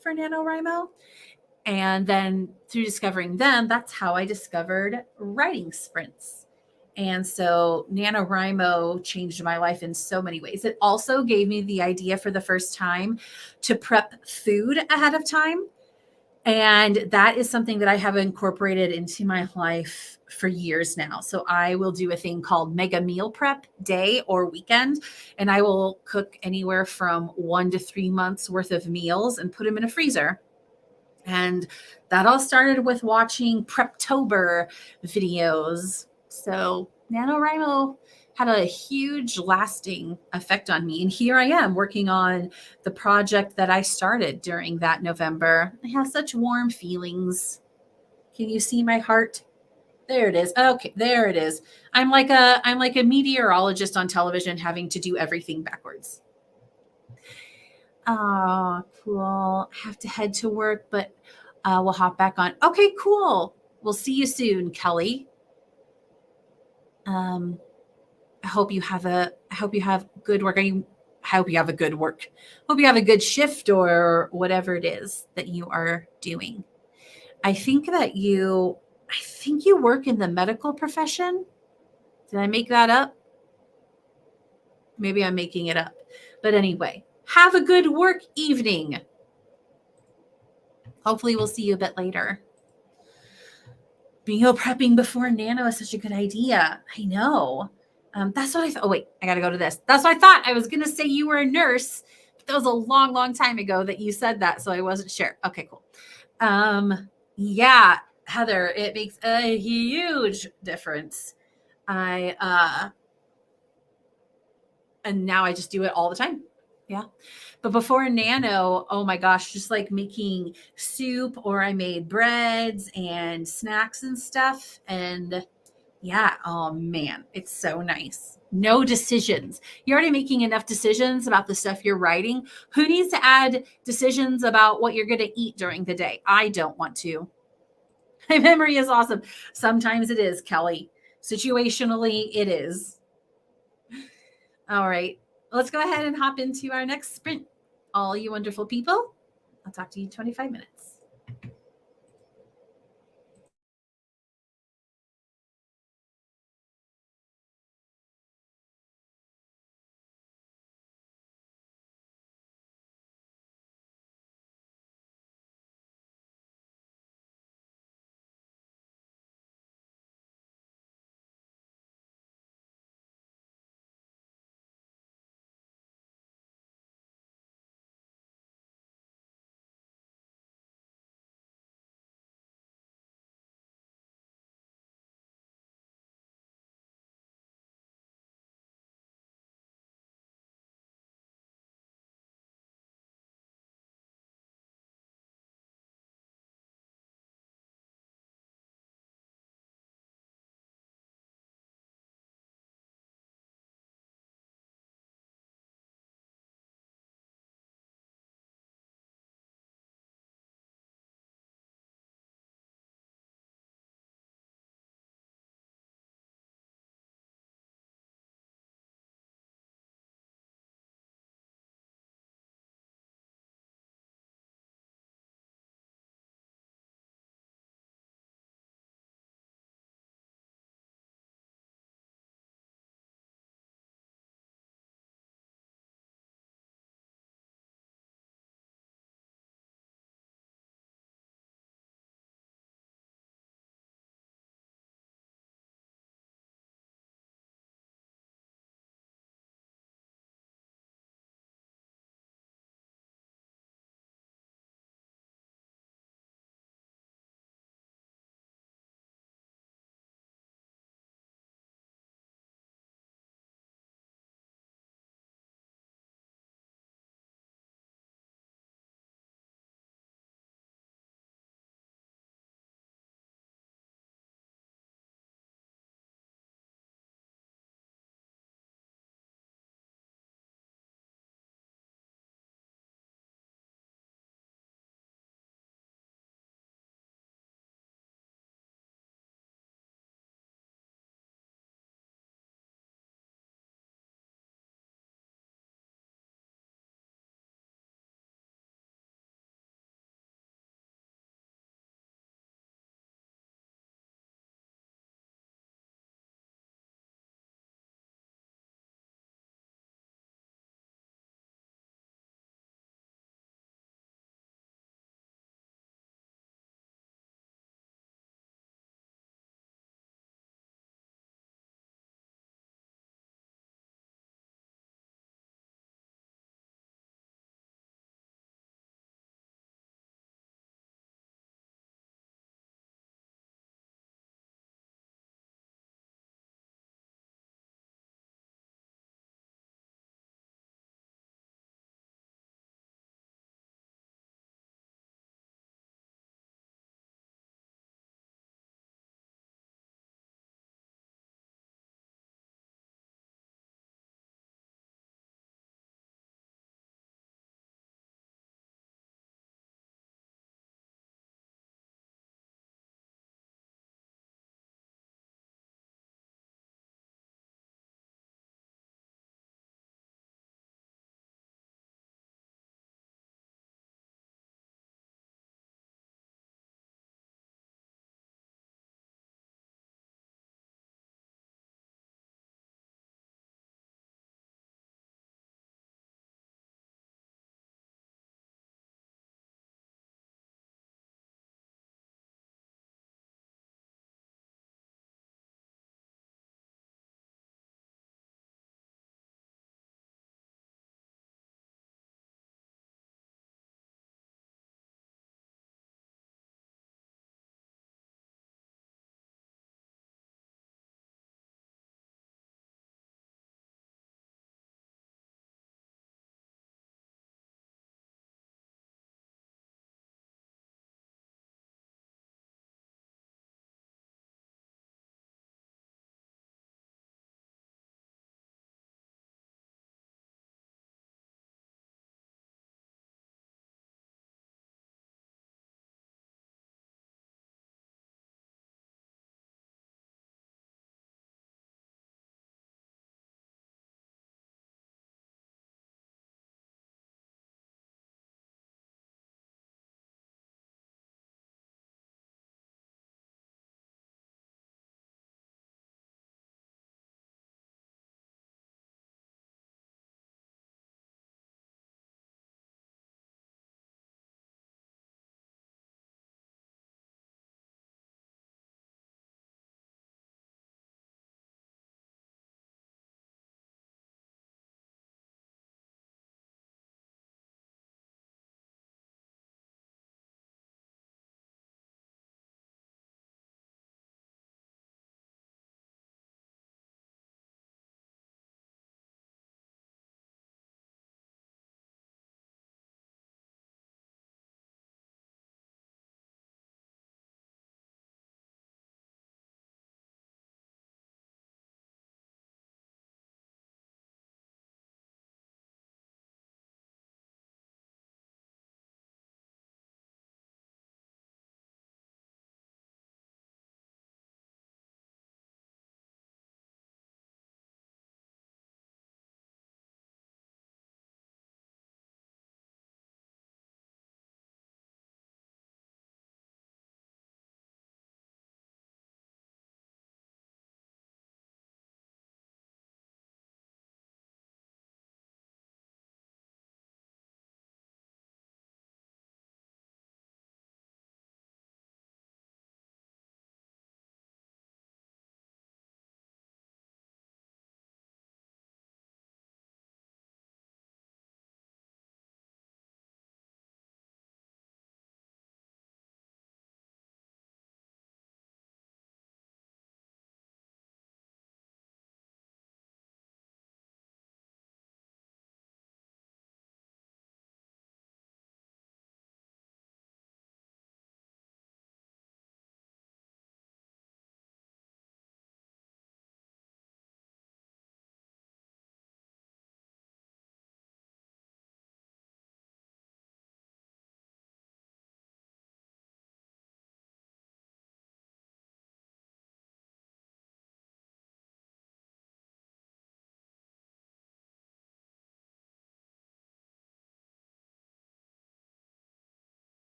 for NaNoWriMo. And then through discovering them, that's how I discovered writing sprints. And so NaNoWriMo changed my life in so many ways. It also gave me the idea for the first time to prep food ahead of time. And that is something that I have incorporated into my life for years now. So I will do a thing called mega meal prep day or weekend, and I will cook anywhere from 1 to 3 months worth of meals and put them in a freezer. And that all started with watching Preptober videos. So NaNoWriMo had a huge lasting effect on me. And here I am working on the project that I started during that November. I have such warm feelings. Can you see my heart? There it is. Okay, there it is. I'm like a meteorologist on television having to do everything backwards. Oh, cool. I have to head to work, but we'll hop back on. Okay, cool. We'll see you soon, Kelly. Um, I hope you have good work. I hope you have a good work. Hope you have a good shift or whatever it is that you are doing. I think you work in the medical profession. Did I make that up? Maybe I'm making it up. But anyway, have a good work evening. Hopefully we'll see you a bit later. Meal prepping before Nano is such a good idea. I know. That's what I thought. Oh, wait, I got to go to this. That's what I thought. I was going to say you were a nurse, but that was a long, long time ago that you said that. So I wasn't sure. Okay, cool. Yeah, Heather, it makes a huge difference. And now I just do it all the time. Yeah. But before Nano, oh my gosh, just like making soup, or I made breads and snacks and stuff. And yeah, oh man, it's so nice. No decisions. You're already making enough decisions about the stuff you're writing. Who needs to add decisions about what you're going to eat during the day? I don't want to. My memory is awesome. Sometimes it is, Kelly. Situationally, it is. All right. Let's go ahead and hop into our next sprint. All you wonderful people, I'll talk to you in 25 minutes.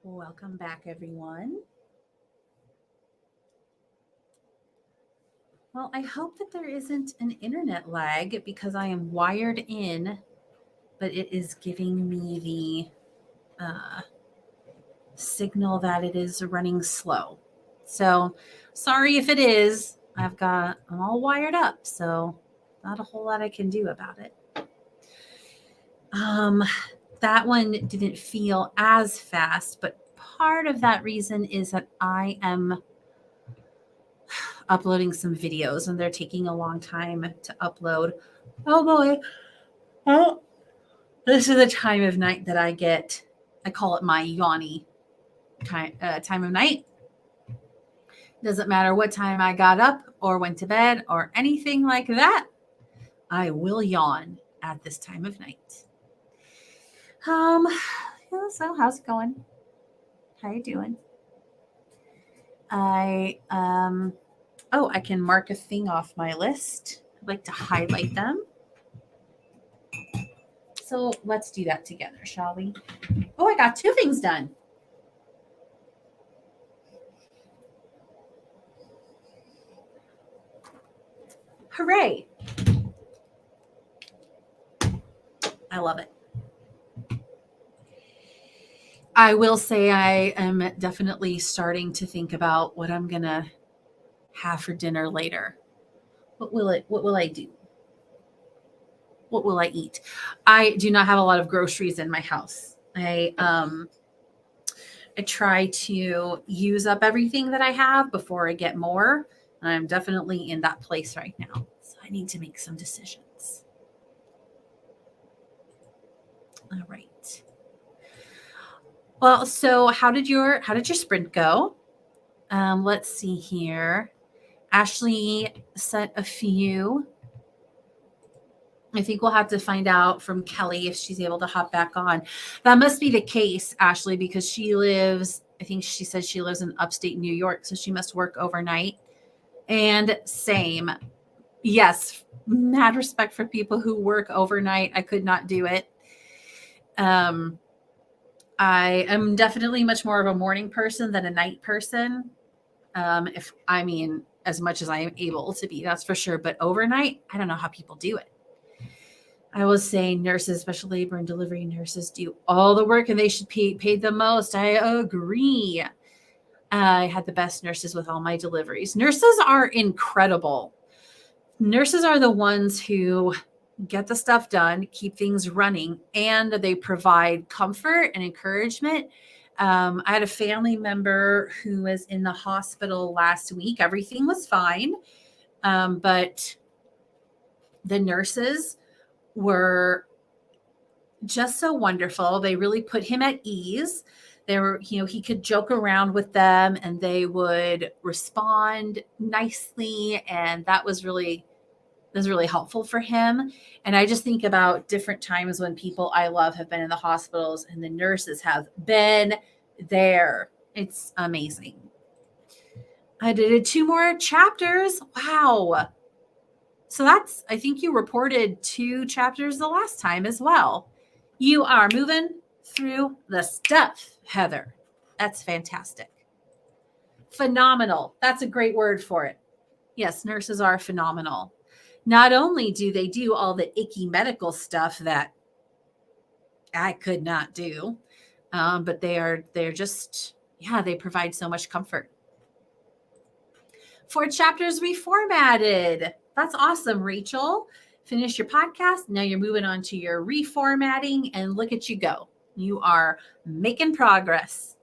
Welcome back, everyone. Well, I hope that there isn't an internet lag because I am wired in, but it is giving me the signal that it is running slow. So sorry if it is. I'm all wired up, so not a whole lot I can do about it. That one didn't feel as fast, but part of that reason is that I am uploading some videos and they're taking a long time to upload. Oh boy. Oh, this is the time of night that I call it my yawny time of night. Doesn't matter what time I got up or went to bed or anything like that. I will yawn at this time of night. So how's it going? How you doing? I can mark a thing off my list. I'd like to highlight them. So let's do that together, shall we? Oh, I got 2 things done. Hooray. I love it. I will say I am definitely starting to think about what I'm going to have for dinner later. What will I do? What will I eat? I do not have a lot of groceries in my house. I try to use up everything that I have before I get more. I'm definitely in that place right now. So I need to make some decisions. All right. Well, so how did your sprint go? Let's see here. Ashley sent a few. I think we'll have to find out from Kelly if she's able to hop back on. That must be the case, Ashley, because I think she says she lives in upstate New York, so she must work overnight. And same. Yes, mad respect for people who work overnight. I could not do it. I am definitely much more of a morning person than a night person. As much as I am able to be, that's for sure. But overnight, I don't know how people do it. I was saying nurses, special labor and delivery nurses do all the work and they should be paid the most. I agree. I had the best nurses with all my deliveries. Nurses are incredible. Nurses are the ones who get the stuff done, keep things running, and they provide comfort and encouragement. I had a family member who was in the hospital last week. Everything was fine, but the nurses were just so wonderful. They really put him at ease. They were, he could joke around with them and they would respond nicely. And that was really helpful for him. And I just think about different times when people I love have been in the hospitals and the nurses have been there. It's amazing. I did 2 more chapters. Wow. So I think you reported 2 chapters the last time as well. You are moving through the stuff, Heather. That's fantastic. Phenomenal. That's a great word for it. Yes, nurses are phenomenal. Not only do they do all the icky medical stuff that I could not do, but they're just, they provide so much comfort. 4 chapters reformatted. That's awesome, Rachel. Finish your podcast. Now you're moving on to your reformatting, and look at you go. You are making progress.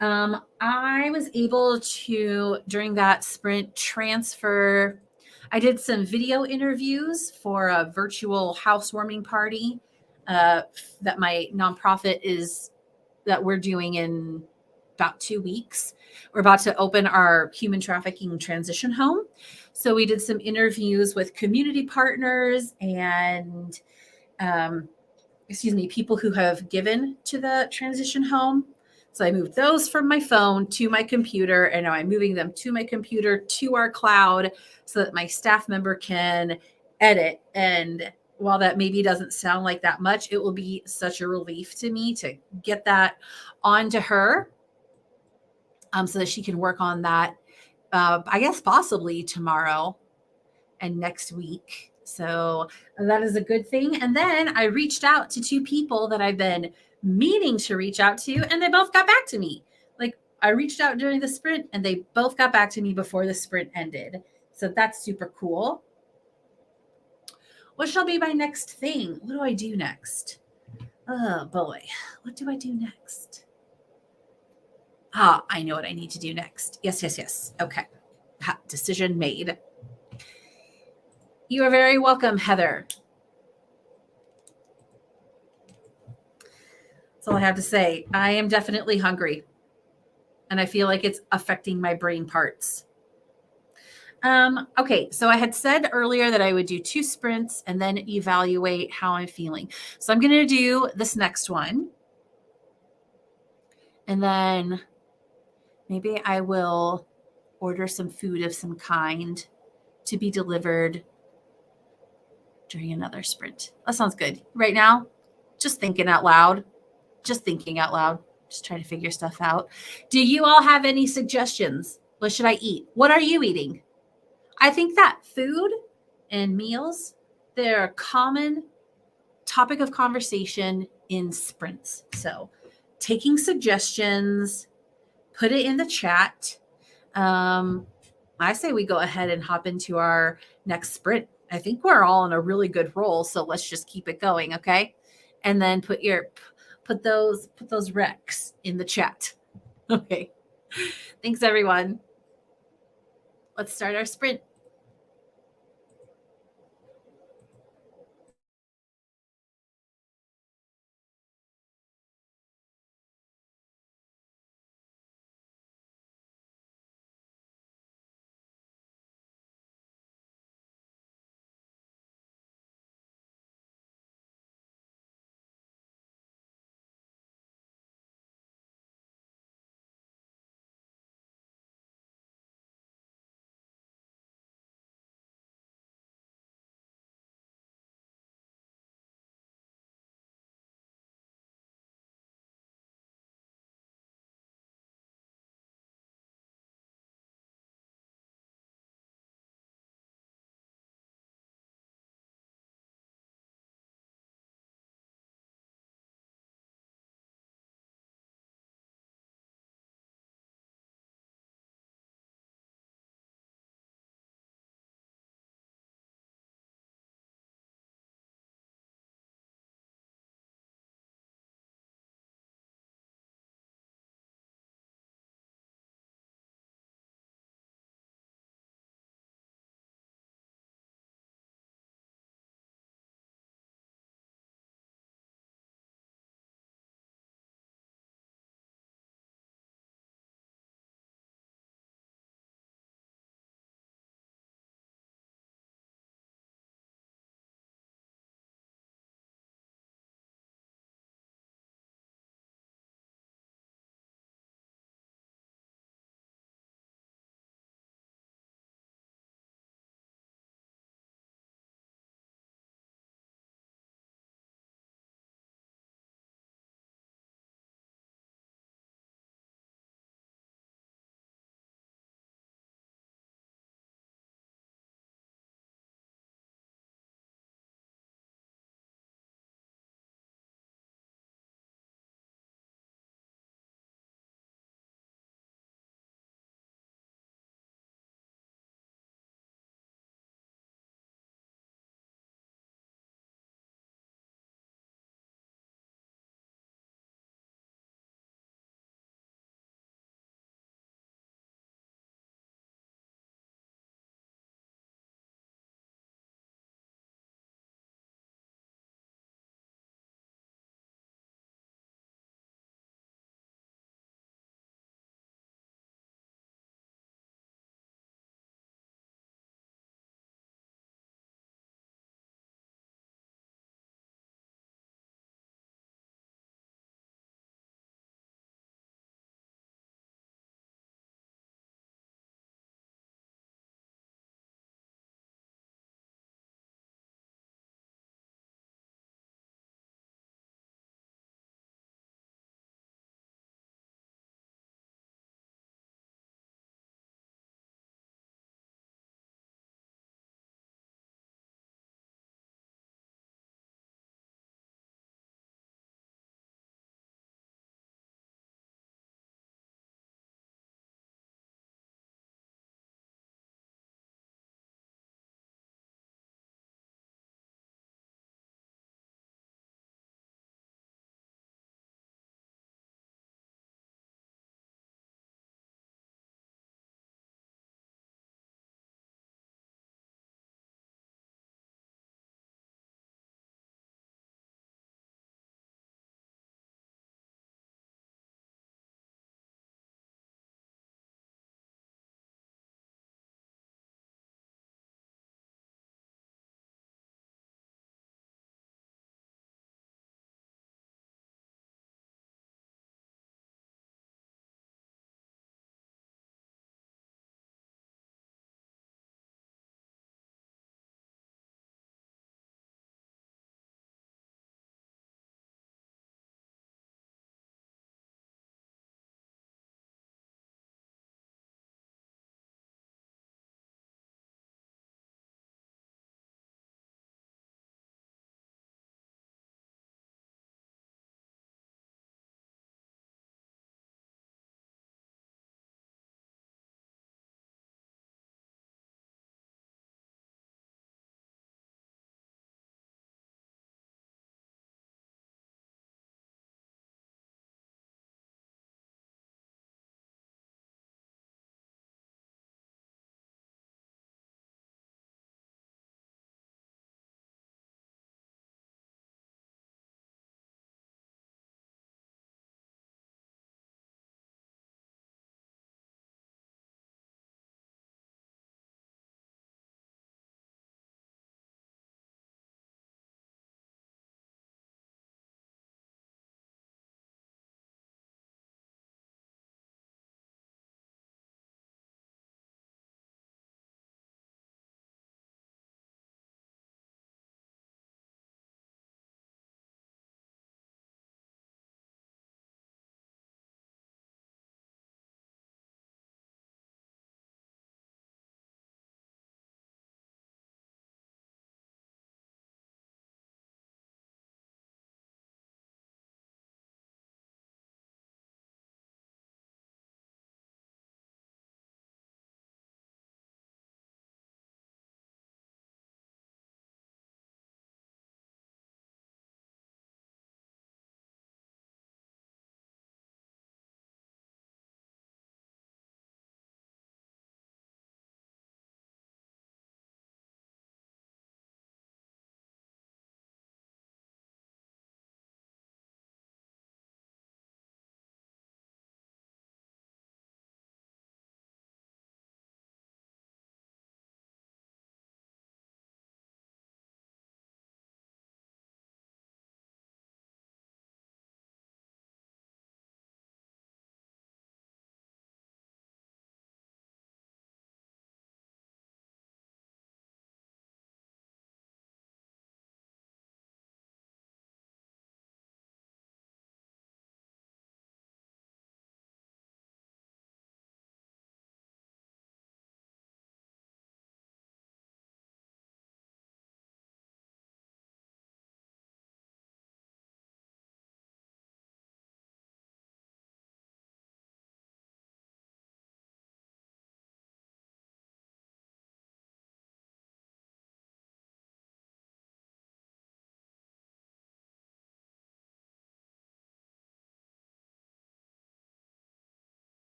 I was able to, during that sprint, transfer. I did some video interviews for a virtual housewarming party that my nonprofit that we're doing in about 2 weeks. We're about to open our human trafficking transition home. So we did some interviews with community partners and, people who have given to the transition home. So I moved those from my phone to my computer, and now I'm moving them to my computer to our cloud so that my staff member can edit and while that maybe doesn't sound like that much, it will be such a relief to me to get that onto her, so that she can work on that, I guess possibly tomorrow and next week. So that is a good thing. And then I reached out to two people that I've been meaning to reach out to, and they both got back to me. Like, I reached out during the sprint and they both got back to me before the sprint ended. So that's super cool. What shall be my next thing? What do I do next? Oh boy, what do I do next? I know what I need to do next. Yes. Okay. Decision made. You are very welcome, Heather. That's all I have to say. I am definitely hungry, and I feel like it's affecting my brain parts. Okay, so I had said earlier that I would do 2 sprints and then evaluate how I'm feeling. So I'm going to do this next one, and then maybe I will order some food of some kind to be delivered during another sprint. That sounds good. Right now, just thinking out loud. Just thinking out loud. Just trying to figure stuff out. Do you all have any suggestions? What should I eat? What are you eating? I think that food and meals, they're a common topic of conversation in sprints. So taking suggestions, put it in the chat. I say we go ahead and hop into our next sprint. I think we're all on a really good roll, so let's just keep it going, okay? And then put those recs in the chat. Okay. Thanks, everyone. Let's start our sprint.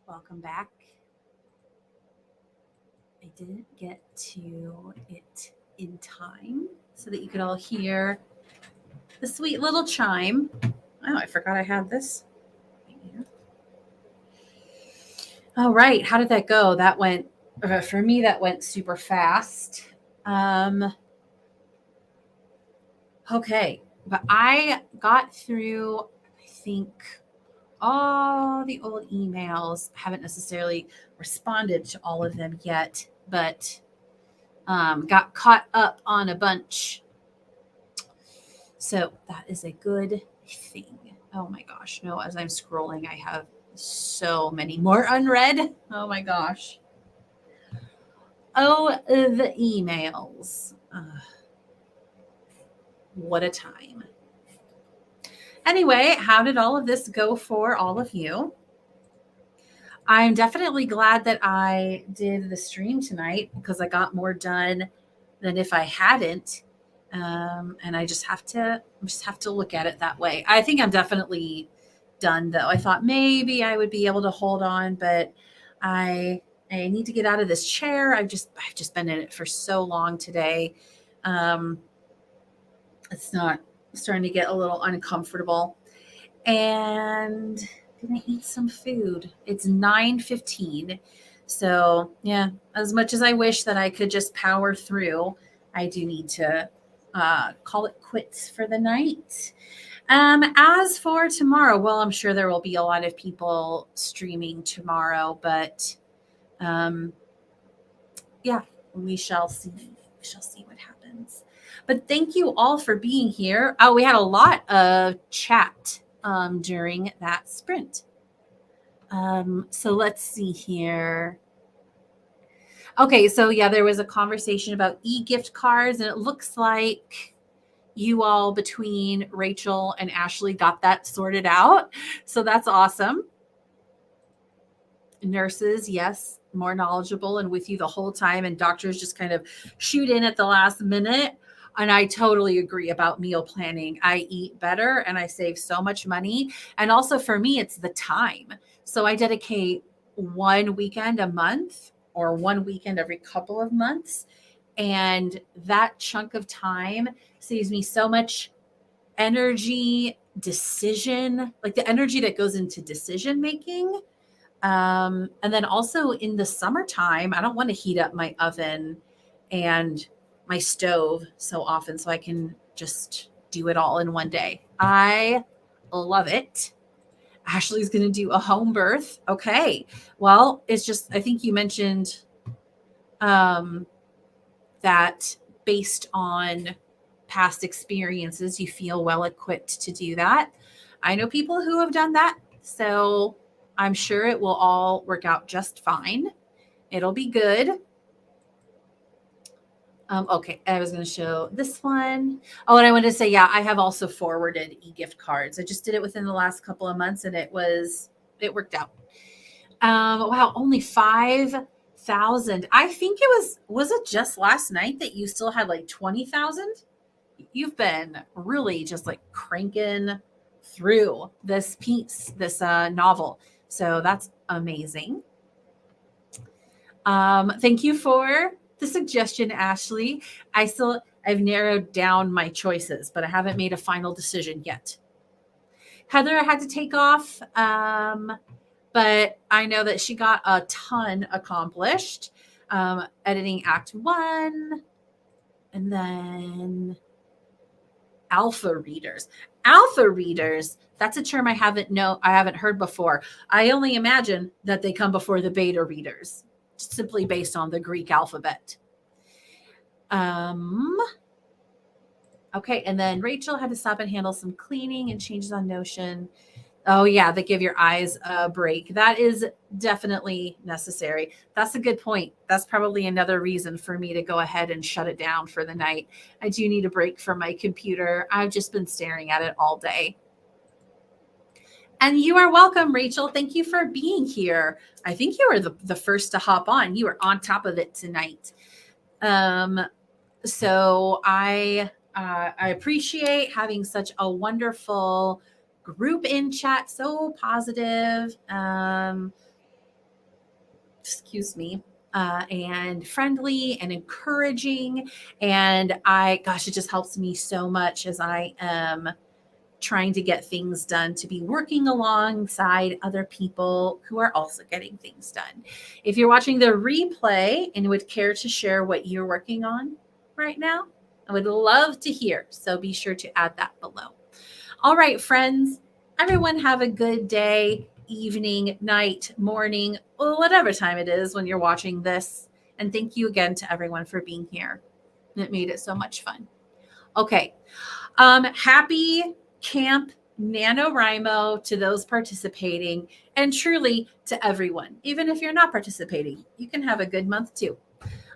welcome back. I didn't get to it in time so that you could all hear the sweet little chime. Oh, I forgot I had this. All right, how did that go? That went for me. That went super fast. Okay, but I got through. I think all the old emails. Haven't necessarily responded to all of them yet, but got caught up on a bunch. So that is a good thing. Oh my gosh. No, as I'm scrolling, I have so many more unread. Oh my gosh. Oh, the emails. What a time. Anyway, how did all of this go for all of you? I'm definitely glad that I did the stream tonight because I got more done than if I hadn't. And I just have to look at it that way. I think I'm definitely done though. I thought maybe I would be able to hold on, but I need to get out of this chair. I've just been in it for so long today. It's starting to get a little uncomfortable. And gonna eat some food. It's 9:15. So yeah, as much as I wish that I could just power through, I do need to call it quits for the night. As for tomorrow, well, I'm sure there will be a lot of people streaming tomorrow, but yeah, we shall see. We shall see what happens. But thank you all for being here. Oh, we had a lot of chat during that sprint. So let's see here. Okay, so yeah, there was a conversation about e-gift cards, and it looks like you all between Rachel and Ashley got that sorted out. So that's awesome. Nurses, yes, more knowledgeable and with you the whole time, and doctors just kind of shoot in at the last minute. And I totally agree about meal planning. I eat better and I save so much money. And also for me, it's the time. So I dedicate one weekend a month or one weekend every couple of months. And that chunk of time saves me so much energy, decision, like the energy that goes into decision making. And then also in the summertime, I don't want to heat up my oven and my stove so often, so I can just do it all in one day. I love it. Ashley's going to do a home birth. Okay. Well, it's just, I think you mentioned that based on past experiences, you feel well equipped to do that. I know people who have done that. So I'm sure it will all work out just fine. It'll be good. Okay, I was going to show this one. Oh, and I wanted to say, yeah, I have also forwarded e-gift cards. I just did it within the last couple of months, and it worked out. Wow, only 5,000. I think it was it just last night that you still had like 20,000? You've been really just like cranking through this piece, this novel. So that's amazing. Thank you for the suggestion, Ashley. I've narrowed down my choices, but I haven't made a final decision yet. Heather had to take off, but I know that she got a ton accomplished. Editing Act 1, and then alpha readers. Alpha readers, that's a term I haven't heard before. I only imagine that they come before the beta readers, simply based on the Greek alphabet. Okay, and then Rachel had to stop and handle some cleaning and changes on Notion. Oh yeah, that give your eyes a break. That is definitely necessary. That's a good point. That's probably another reason for me to go ahead and shut it down for the night. I do need a break from my computer. I've just been staring at it all day. And you are welcome, Rachel. Thank you for being here. I think you were the first to hop on. You were on top of it tonight. So I appreciate having such a wonderful group in chat, so positive. excuse me, and friendly and encouraging. And it just helps me so much as I am trying to get things done, to be working alongside other people who are also getting things done. If you're watching the replay and would care to share what you're working on right now, I would love to hear. So be sure to add that below. All right, friends, everyone have a good day, evening, night, morning, whatever time it is when you're watching this. And thank you again to everyone for being here. It made it so much fun. Okay. Happy Camp NaNoWriMo to those participating, and truly to everyone. Even if you're not participating, you can have a good month too.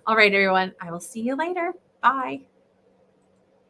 All right, everyone. I will see you later. Bye.